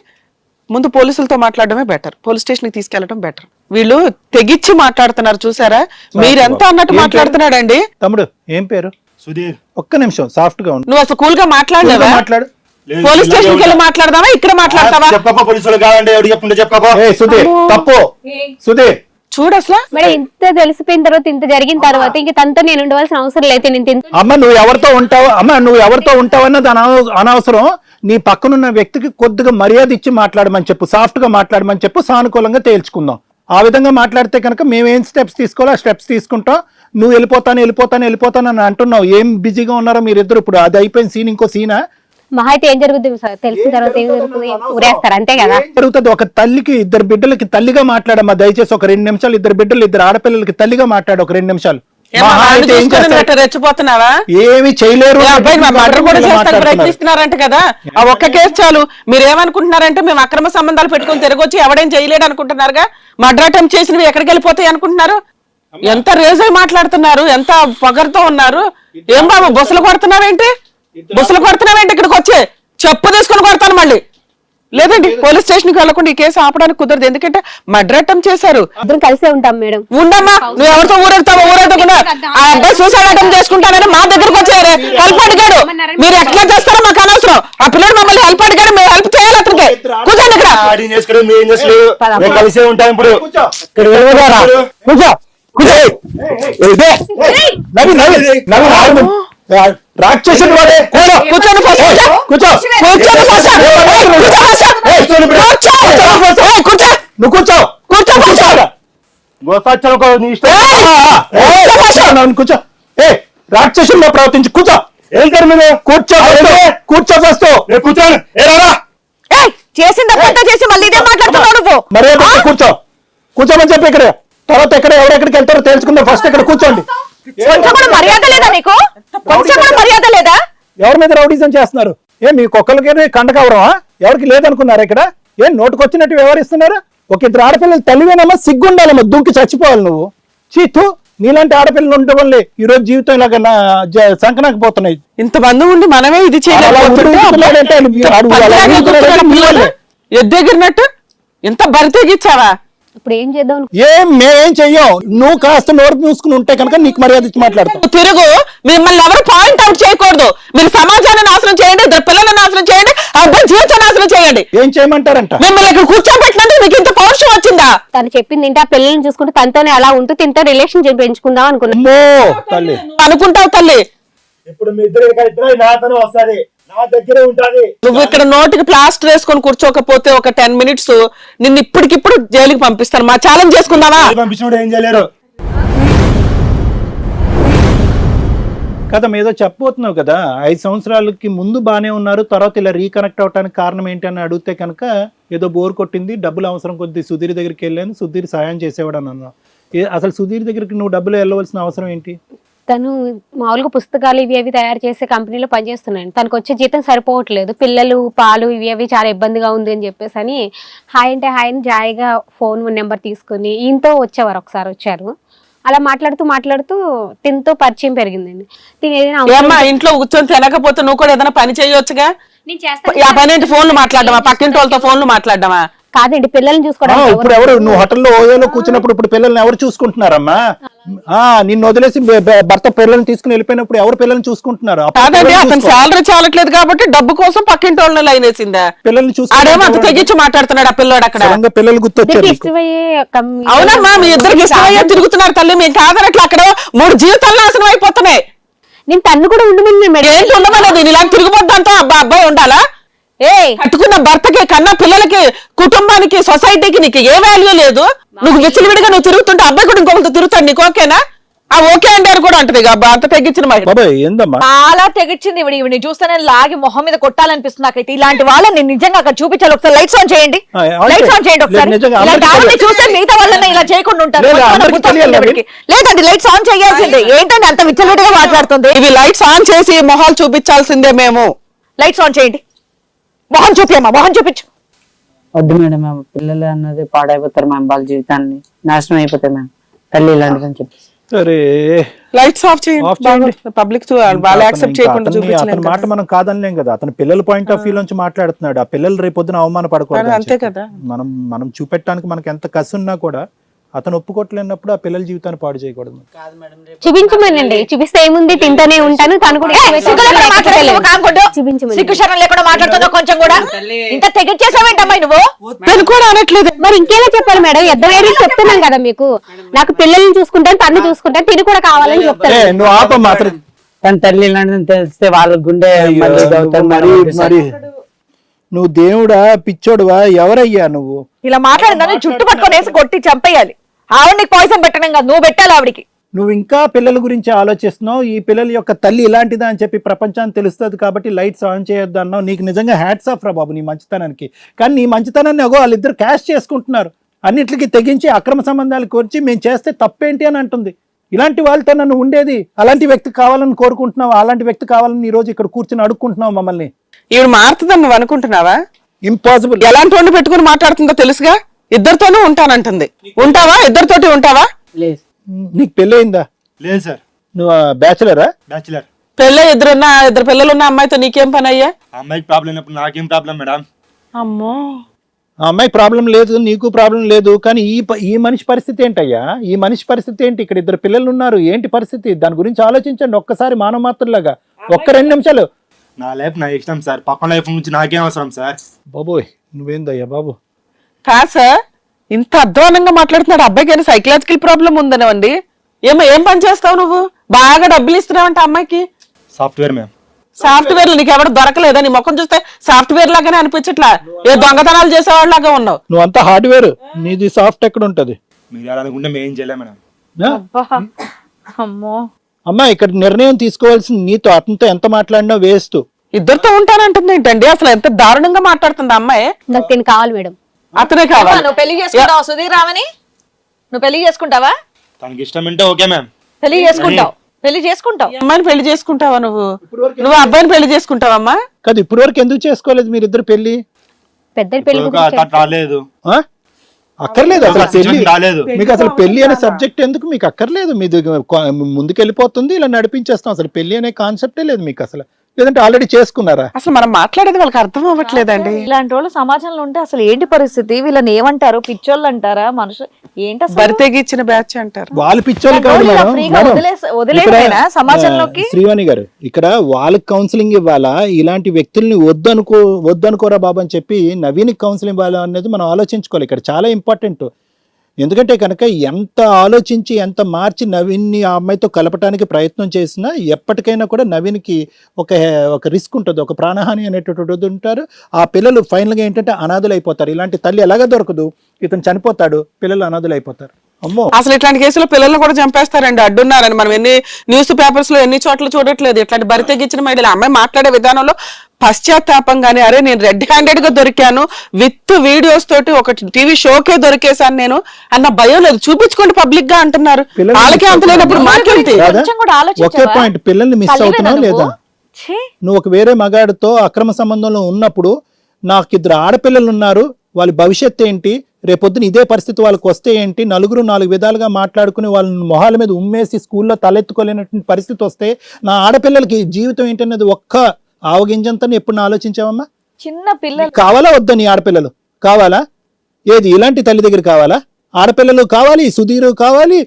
ముందు పోలీసులతో మాట్లాడడమే బెటర్, పోలీస్ స్టేషన్ కి తీసుకెళ్లడం బెటర్. వీళ్ళు తెగిచ్చి మాట్లాడుతున్నారు చూసారా, మీరెంత అన్నట్టు మాట్లాడుతున్నాడండి. తమ్ముడు ఏం పేరు? సుధీర్. ఒక్క నిమిషం సాఫ్ట్ గా ఉండు. నువ్వు అసలు కూల్ గా మాట్లాడలేవా? మాట్లాడు. పోలీస్ స్టేషన్ కి వెళ్ళి మాట్లాడదామా, ఇక్కడ మాట్లాడతావా? చెప్పపో, పోలీసులు కాదంటే ఎవరు చెప్పుంటే చెప్పపో. సుధీర్ తప్పు. సుధీర్ చూడు అసలు మేడం, ఇంత తెలిసిపోయిన తర్వాత, ఇంత జరిగిన తర్వాత ఇంక తనతో నేను ఉండవలసిన అవసరం లేదు. అమ్మ నువ్వు ఎవరితో ఉంటావు, అమ్మ నువ్వు ఎవరితో ఉంటావు అన్నది అనవసరం. నీ పక్కనున్న వ్యక్తికి కొద్దిగా మర్యాద ఇచ్చి మాట్లాడమని చెప్పు, సాఫ్ట్ గా మాట్లాడమని చెప్పు, సానుకూలంగా తేల్చుకుందాం. ఆ విధంగా మాట్లాడితే కనుక మేము ఏం స్టెప్స్ తీసుకోవాలో ఆ స్టెప్స్ తీసుకుంటాం. నువ్వు వెళ్ళిపోతాను అని అంటున్నావు. ఏం బిజీగా ఉన్నారో మీరిద్దరు? ఇప్పుడు అది అయిపోయిన సీన్, ఇంకో సీనా? మహా అయితే ఏం జరుగుతుంది సార్, తెలిసిన తర్వాత ఏం జరుగుతుంది, ఊరేస్తారు అంతే కదా. ఏం జరుగుతుంది? ఒక తల్లికి ఇద్దరు బిడ్డలకి తల్లిగా మాట్లాడమ్మా దయచేసి. ఒక 2 నిమిషాలు ఇద్దరు బిడ్డలు, ఇద్దరు ఆడపిల్లలకి తల్లిగా మాట్లాడు ఒక 2 నిమిషాలు. మహా అయితే ఏం చేస్తారు? రెచ్చిపోతున్నావా? ఏమి చేయలేరు. మర్డర్ కూడా చేస్తానికి ప్రయత్నిస్తున్నారంట కదా. ఆ ఒక్క కేసు చాలు. మీరు ఏమనుకుంటున్నారంటే మేము అక్రమ సంబంధాలు పెట్టుకుని తిరగొచ్చి ఎవడేం చేయలేడు అనుకుంటున్నారుగా. మర్డర్ అటెంప్ట్ చేసినవి ఎక్కడికి వెళ్ళిపోతాయి అనుకుంటున్నారు? ఎంత రేజ్ అయి మాట్లాడుతున్నారు, ఎంత పొగరుతో ఉన్నారు. ఏం బాబు బుసలు కొడుతున్నావేంటి? ఇక్కడికి వచ్చి చెప్పు తీసుకుని కొడతాను మళ్ళీ. లేదండి పోలీస్ స్టేషన్ కి వెళ్లకుండా ఈ కేసు ఆపడానికి కుదరదు. ఎందుకంటే మర్డర్ అటెంప్ట్ చేశారు. ఇద్దరం కలిసే ఉంటాం మేడం. ఉండమ్మా, నువ్వు ఎవరితో ఊరెడతావో ఆ అబ్బాయి సూసైడ్ అటెంప్ట్ చేసుకుంటానని మా దగ్గరకు వచ్చారు, హెల్ప్ అడిగాడు. మీరు ఎట్లా చేస్తారో మాకు అనవసరం. ఆ పిల్లడు మమ్మల్ని హెల్ప్ అడిగాడు, మేము హెల్ప్ చేయాలి అతనికి. కూర్చోండి ఇక్కడ. కలిసే ఉంటాం ఇప్పుడు. రాక్షసుడు వాడే. కూర్చోండి నువ్వు కూర్చో. కూర్చో. రాక్షసుల్లో ప్రవర్తించి కూర్చో. వెళ్తారు మీరు. కూర్చో ఫస్ట్. కూర్చోండి. చేసిందంతా చేసి మళ్ళీ ఇదే మాట్లాడుతున్నావు నువ్వు. మరే కూర్చోమని చెప్పి ఇక్కడ. తర్వాత ఎక్కడ ఎవరెక్కడికి వెళ్తారో తెలుసుకుందాం. ఫస్ట్ ఇక్కడ కూర్చోండి. కొంచెం కూడా మర్యాద లేదా నీకు? కొంచెం కూడా మర్యాద లేదా? ఎవరి మీద రౌడీజం చేస్తున్నారు? మీ కుక్కలకి కండకవరమా? ఎవరికి లేదనుకున్నారా ఇక్కడ? ఏం నోటుకొచ్చినట్టు వ్యవహరిస్తున్నారు? ఒక ఇద్దరు ఆడపిల్లలు తల్లివేనమ్మా, సిగ్గుండాలమ్మా, దుంకి చచ్చిపోవాలి నువ్వు. చీతు నీలాంటి ఆడపిల్లలు ఉండటం వల్లే ఈ రోజు జీవితం ఇలాగ సంకనాకపోతున్నాయి. ఇంతమంది ఉండి మనమే ఇది ఎద్దెగిరినట్టు ఎంత బరి తెగిచ్చావా? ఇప్పుడు ఏం చేద్దాం? మేమేం చెయ్యం. నువ్వు కాస్త నోరు మూసుకుని ఉంటే కనుక నీకు మర్యాద ఇచ్చి మాట్లాడతావు. తిరుగు. మిమ్మల్ని ఎవరు పాయింట్ అవుట్ చేయకూడదు. మీరు సమాజాన్ని నాశనం చేయండి, ఇద్దరు పిల్లల్ని నాశనం చేయండి, అబ్బాయి జీవితం నాశనం చేయండి. ఏం చేయమంటారంట? మిమ్మల్ని ఇక్కడ కూర్చోబెట్టినట్టు మీకు ఇంత పౌరుషం వచ్చిందా? తను చెప్పింది ఏంటి? ఆ పిల్లల్ని చూసుకుంటే తనతోనే అలా ఉంటూ తింతో రిలేషన్ పెంచుకుందాం అనుకున్నా. తల్లి అనుకుంటావు తల్లి. ఇప్పుడు మీ ఇద్దరు కలిపినా నాతోనే వస్తుంది, నా దగ్గరే ఉంటది. నువ్వు ఇక్కడ నోటికి ప్లాస్టర్ వేసుకొని కూర్చోకపోతే ఒక 10 minutes నిన్ను ఇప్పటికిప్పుడు జైలుకి పంపిస్తాను. మా ఛాలెంజ్ చేసుకుందామా? పంపించినప్పుడు ఏం చేయలేరు కదా. ఏదో చెప్పబోతున్నావు కదా. 5 సంవత్సరాలకి ముందు బానే ఉన్నారు, తర్వాత ఇలా రీకనెక్ట్ అవడానికి కారణం ఏంటి అని అడిగితే కనుక ఏదో బోర్ కొట్టింది, డబ్బులు అవసరం కొద్ది సుధీర్ దగ్గరికి వెళ్ళాను, సుధీర్ సాయం చేసేవాడు అని అన్నావు. అసలు సుధీర్ దగ్గరికి నువ్వు డబ్బులు వెళ్ళవలసిన అవసరం ఏంటి? తను మామూలుగా పుస్తకాలు ఇవి అవి తయారు చేసే కంపెనీలో పనిచేస్తున్నాను. తనకు వచ్చే జీతం సరిపోవట్లేదు, పిల్లలు పాలు ఇవి అవి చాలా ఇబ్బందిగా ఉంది అని చెప్పేసి అని హాయ్ అంటే హాయ్ అని జాయిగా ఫోన్ నెంబర్ తీసుకుని ఈయనతో వచ్చేవారు. ఒకసారి వచ్చారు, అలా మాట్లాడుతూ తినతో పరిచయం పెరిగిందండి. ఇంట్లో కూర్చొని తినకపోతే నువ్వు కూడా ఏదైనా పని చేయొచ్చుగా. ఆ పని ఏంటి? ఫోన్లు మాట్లాడమా? పక్కింటి వాళ్ళతో ఫోన్లు మాట్లాడమా? కాదండి, పిల్లల్ని చూసుకోవడం. ఇప్పుడు ఎవరు నువ్వు హోటల్లో ఓయోలో కూర్చున్నప్పుడు ఇప్పుడు పిల్లల్ని ఎవరు చూసుకుంటున్నారమ్మా? నిన్ను వదిలేసి భర్త పిల్లల్ని తీసుకుని వెళ్ళిపోయినప్పుడు ఎవరు పిల్లల్ని చూసుకుంటున్నారు? కాదండి, అతను శాలరీ చాలట్లేదు కాబట్టి డబ్బు కోసం పక్కింటి వాళ్ళని లైన్ వేసిందా? పిల్లల్ని చూసుకునేమో అంత తెగించి మాట్లాడుతున్నాడు ఆ పిల్లోడు అక్కడ. పిల్లలు గుర్తొచ్చారు. అవునమ్మా, మీ ఇద్దరికి ఇష్టమయ్యే తిరుగుతున్నారు తల్లి. మేము కాదనట్లు అక్కడ 3 జీవితాలు నాశనం అయిపోతున్నాయి. నేను తన్ను కూడా ఉండమని ఏంటి ఉండమనేది? ఇలా తిరుగుబోద్దంతా అబ్బాయి ఉండాలా? కట్టుకున్న భర్తకి, కన్నా పిల్లలకి, కుటుంబానికి, సొసైటీకి నీకు ఏ వాల్యూ లేదు. నువ్వు విచ్చలవిడిగా నువ్వు తిరుగుతుంటే అబ్బాయి కూడా ఇంకొకరితో తిరుగుతాడు. నీకు ఓకేనా? ఆ ఓకే అంటే అని కూడా అంటది అంత తెగించిన చాలా తెగించింది. ఇవిడిని చూస్తేనే లాగి మొహం మీద కొట్టాలనిపిస్తుంది నాకైతే. ఇలాంటి వాళ్ళని నిజంగా అక్కడ చూపించాలి. ఒకసారి లైట్స్ ఆన్ చేయండి, లైట్స్ ఆన్ చేయండి ఒకసారి. ఇలాంటి చూస్తే మిగతా వాళ్ళని ఇలా చేయకుండా ఉంటారు. లేదండి, లైట్స్ ఆన్ చేయాల్సిందే. ఏంటంటే అంత విచ్చలవిడిగా మాట్లాడుతుంది. ఇవి లైట్స్ ఆన్ చేసి మొహాలు చూపించాల్సిందే. మేము లైట్స్ ఆన్ చేయండి. మొహం చూపియమ్మా, మొహం చూపించు. వద్దు మేడం, మేము పిల్లలు అన్నది పాడైపోతారు మ్యామ్, వాళ్ళ జీవితాన్ని నాశనం అయిపోతాయి మ్యామ్. తల్లి ఇలాంటిదని చెప్పి లైట్స్ ఆఫ్ చేయండి. పబ్లిక్ వాళ్ళు యాక్సెప్ట్ చేయకుండా అతని మాట మనం కాదనలేం కదా. అతని పిల్లల పాయింట్ ఆఫ్ వ్యూ నుంచి మాట్లాడుతున్నాడు. ఆ పిల్లలు రేపొద్దున అవమాన పడకూడదు. అంతే కదా. మనం చూపెట్టడానికి మనకి ఎంత కసి ఉన్నా కూడా అతను ఒప్పుకోట్లేనప్పుడు ఆ పిల్లల జీవితాన్ని పాడు చేయకూడదు. చూపించమనండి, చూపిస్తే ఏముంది, తింటూనే ఉంటాను. తను కూడా సిగ్గుశరం లేకుండా మాట్లాడుతున్నావు. కొంచెం కూడా ఇంత తెగించేసావేంటమ్మాయి నువ్వు? కూడా అనట్లేదు. మరి ఇంకేలా చెప్పాలి మేడం? ఎద్దవేడి చెప్తున్నాను కదా మీకు. నాకు పిల్లల్ని చూసుకుంటాను, తను చూసుకుంటాను, తిని కూడా కావాలని చెప్తాను. నువ్వు ఆప మాత్రం. తన తల్లి ఇలాంటిదని తెలిస్తే వాళ్ళ గుండె నువ్వు దేవుడా పిచ్చోడువా ఎవరయ్యా నువ్వు? ఇలా మాట్లాడిందని జుట్టు పట్టుకొని వేసి కొట్టి చంపేయాలి. ఆవిడ నీకు పాయిజన్ పెట్టడం కాదు, నువ్వు పెట్టాలి ఆవిడికి. నువ్వు ఇంకా పిల్లల గురించి ఆలోచిస్తున్నావు. ఈ పిల్లల యొక్క తల్లి ఇలాంటిదా అని చెప్పి ప్రపంచానికి తెలుస్తుంది కాబట్టి లైట్స్ ఆన్ చేయొద్దు అన్నావు. నీకు నిజంగా హ్యాట్స్ ఆఫ్ రా బాబు నీ మంచితనానికి. కానీ నీ మంచితనాన్ని వాళ్ళిద్దరు క్యాష్ చేసుకుంటున్నారు. అన్నిటికీ తెగించి అక్రమ సంబంధాలు కోర్చి మేము చేస్తే తప్పేంటి అని అంటుంది. ఇలాంటి వాళ్ళతో నన్ను ఉండేది. అలాంటి వ్యక్తి కావాలని కోరుకుంటున్నావు. అలాంటి వ్యక్తి కావాలని ఈ రోజు ఇక్కడ కూర్చొని అడుక్కుంటున్నావు మమ్మల్ని. ఈవిడ మారుతుందని నువ్వు అనుకుంటున్నావా? ఇంపాసిబుల్. ఎలాంటి వాడిని పెట్టుకుని మాట్లాడుతుందో తెలుసుగా. ఇద్దరితోనూ ఉంటానంటుంది. ఉంటావా? ఇద్దరితోటి ఉంటావా? లేదు. నీకు పెళ్ళి అయిందా? లేదు సార్. నువ్వు బ్యాచులరా? బ్యాచులర్. పెళ్ళే ఇద్దరు పిల్లలు ఉన్న అమ్మాయితో నీకేం పని అయ్యా? అమ్మాయికి ప్రాబ్లం అయినప్పుడు నాకేం ప్రాబ్లం మేడం? అమ్మో, ఆ అమ్మాయి ప్రాబ్లం లేదు, నీకు ప్రాబ్లం లేదు. కానీ ఈ మనిషి పరిస్థితి ఏంటయ్యా? ఈ మనిషి పరిస్థితి ఏంటి? ఇక్కడ ఇద్దరు పిల్లలు ఉన్నారు, ఏంటి పరిస్థితి? దాని గురించి ఆలోచించండి ఒక్కసారి మానవ మాత్రలాగా. ఒక్క 2 నిమిషాలు. నా లైఫ్ నా ఇష్టం సార్, పక్కన లైఫ్ నుంచి నాకేం అవసరం సార్? బాబోయ్ నువ్వేందయ్యా బాబు? కాదు సార్, ఇంత అధ్వానంగా మాట్లాడుతున్నాడు. అబ్బాయికి ఏమైనా సైకలాజికల్ ప్రాబ్లం ఉందనవండి. ఏం పని చేస్తావు నువ్వు? బాగా డబ్బులు ఇస్తున్నావంట అమ్మాయికి. Software ma'am. సాఫ్ట్వేర్ నీకు ఎవరు దొరకలేదా? నీ ముఖం చూస్తే సాఫ్ట్వేర్ లాగానే అనిపించట్లా. ఏ దొంగతనాలు చేసేవాళ్ళలాగా ఉన్నావు. నువ్వు అంతా హార్డ్వేర్, నీది సాఫ్ట్ ఎక్కడ ఉంటది? మీరు అలా అనుకుంటే మేము ఏం చేయలేం మేడం. అమ్మో, అమ్మా ఇక్కడ నిర్ణయం తీసుకోవాల్సింది నీతో. అతనితో ఎంత మాట్లాడినా వేస్ట్. ఇద్దరితో ఉంటానంటుంది ఏంటండి? అసలు ఎంత దారుణంగా మాట్లాడుతుంది అమ్మాయి. నాకు తిని కావాలి మేడం. అతనే కావాలి. నువ్వు పెళ్లి చేసుకుంటావా సుధీర్ రామని? నువ్వు పెళ్లి చేసుకుంటావా? తనకి ఇష్టం అంటే ఓకే మ్యామ్. పెళ్లి చేసుకుంటావు, పెళ్లి చేసుకుంటావు. ఈ అమ్మాయిని పెళ్లి చేసుకుంటావా నువ్వు? నువ్వు అబ్బాయిని పెళ్లి చేసుకుంటావా? కాదు ఇప్పటి వరకు ఎందుకు చేసుకోలేదు మీరిద్దరు పెళ్లి? పెద్ద పెళ్లి అట్లా రాలేదు. ఆ? అక్కర్లేదు అసలు పెళ్లి రాలేదు. మీకు. అసలు పెళ్లి అనే సబ్జెక్ట్ ఎందుకు మీకు? అక్కర్లేదు. మీది ముందుకెళ్ళిపోతుంది, ఇలా నడిపించేస్తాం. అసలు పెళ్లి అనే కాన్సెప్టే లేదు మీకు అసలు. లేదంటే ఆల్రెడీ చేసుకున్నారా? అసలు మనం మాట్లాడేది వాళ్ళకి అర్థం అవ్వట్లేదండి. ఇలాంటి వాళ్ళు సమాజంలో ఉంటే అసలు ఏంటి పరిస్థితి? వీళ్ళని ఏమంటారు? పిచ్చోళ్ళు అంటారా? మనుషులు ఏంటి అసలు? బరితెగి ఇచ్చిన బ్యాచ్ అంటారు. వాళ్ళు పిచ్చోళ్ళు కాదు ఇలా మేడం. ఫ్రీగా మేడం, వదిలేసేనా ఇక్కడ, సమాజంలోకి? శ్రీవాణి గారు ఇక్కడ వాళ్ళకి కౌన్సిలింగ్ ఇవ్వాలా, ఇలాంటి వ్యక్తుల్ని వద్దనుకోరా బాబు అని చెప్పి నవీన్ కౌన్సిలింగ్ ఇవ్వాలా అనేది మనం ఆలోచించుకోవాలి. ఇక్కడ చాలా ఇంపార్టెంట్. ఎందుకంటే కనుక ఎంత ఆలోచించి ఎంత మార్చి నవీన్ని ఆ అమ్మాయితో కలపడానికి ప్రయత్నం చేసినా ఎప్పటికైనా కూడా నవీన్కి ఒక రిస్క్ ఉంటుంది, ఒక ప్రాణహాని అనేటటువంటి ఉంటారు. ఆ పిల్లలు ఫైనల్గా ఏంటంటే అనాథులు అయిపోతారు. ఇలాంటి తల్లి ఎలాగ దొరకదు. ఇతను చనిపోతాడు, పిల్లలు అనాథులు అయిపోతారు. అమ్మో, అసలు ఇట్లాంటి కేసులో పిల్లల్ని కూడా చంపేస్తారండి. అడ్డున్నారని మనం ఎన్ని న్యూస్ పేపర్స్ లో ఎన్ని చోట్ల చూడట్లేదు. ఇట్లాంటి బరి తెగించిన మహిళలు. అమ్మాయి మాట్లాడే విధానంలో పశ్చాత్తాపం గానీ, అరే నేను రెడ్ హ్యాండెడ్ గా దొరికాను విత్ వీడియోస్ తోటి ఒక టీవీ షోకే దొరికేసాను నేను అన్న భయం లేదు. చూపించుకోండి పబ్లిక్ గా అంటున్నారు. వాళ్ళకే అంత లేనప్పుడు మాట్లాడితే కొంచెం కూడా ఒకే ఆలోచించవా? పాయింట్, పిల్లల్ని మిస్ తల్లివేనా అవుతున్నావు లేదా? ఛీ, నువ్వు ఒక వేరే మగాడితో అక్రమ సంబంధంలో ఉన్నప్పుడు నాకు 2 ఆడపిల్లలు ఉన్నారు, వాళ్ళ భవిష్యత్తు ఏంటి, రేపొద్దున ఇదే పరిస్థితి వాళ్ళకి వస్తే ఏంటి, నలుగురు 4 విధాలుగా మాట్లాడుకుని వాళ్ళని మొహాల మీద ఉమ్మేసి స్కూల్లో తలెత్తుకోలేనటువంటి పరిస్థితి వస్తే నా ఆడపిల్లలకి జీవితం ఏంటనేది ఒక్క ఆవగింజంతా ఎప్పుడు ఆలోచించావమ్మా? చిన్న పిల్లలు కావాలా వద్దా? నీ ఆడపిల్లలు కావాలా? ఏది ఇలాంటి తల్లి దగ్గర కావాలా? ఆడపిల్లలు కావాలి, సుధీర్ కావాలి,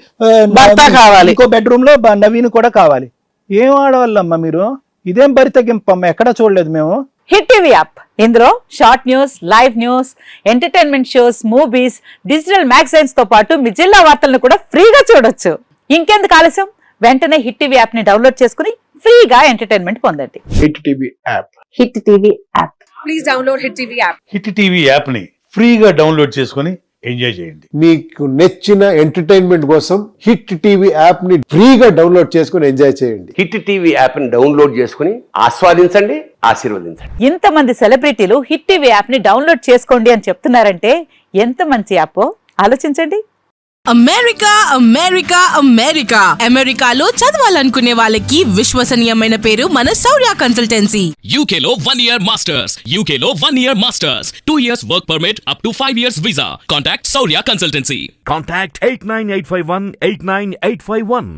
భర్త కావాలి, ఇంకో బెడ్రూమ్ లో నవీన్ కూడా కావాలి. ఏం ఆడవాళ్ళమ్మా మీరు? ఇదేం బరి తగ్గింపమ్మా, ఎక్కడా చూడలేదు మేము. హిట్ టీవీ యాప్, ఇందులో short news, live news, entertainment shows, movies, digital magazines తో పాటు మీ జిల్లా వార్తలను కూడా ఫ్రీగా చూడొచ్చు. ఇంకెందుకు ఆలస్యం? వెంటనే హిట్ టీవీ యాప్ ని డౌన్లోడ్ చేసుకుని ఫ్రీగా ఎంటర్టైన్మెంట్ పొందండి. Hit TV app. Hit TV app. Please download hit TV app. Hit TV app ని ఫ్రీగా డౌన్లోడ్ చేసుకొని ఎంజాయ్ చేయండి. మీకు నచ్చిన ఎంటర్టైన్మెంట్ కోసం హిట్ టీవీ యాప్ ని ఫ్రీగా డౌన్లోడ్ చేసుకుని ఎంజాయ్ చేయండి. హిట్ టీవీ యాప్ ని డౌన్లోడ్ చేసుకుని ఆస్వాదించండి, ఆశీర్వదించండి. ఇంతమంది సెలబ్రిటీలు హిట్ టీవీ యాప్ ని డౌన్లోడ్ చేసుకోండి అని చెప్తున్నారంటే ఎంత మంచి యాప్ ఆలోచించండి. అమెరికా అమెరికా అమెరికా అమెరికాలో చదవాలనుకునే వాళ్ళకి విశ్వసనీయమైన పేరు మన శౌర్య కన్సల్టెన్సీ. UK లో 1 year masters. UK లో 1 year masters. 2 years work permit up to 5 years visa. Contact Saurya Consultancy. Contact 89851 89851.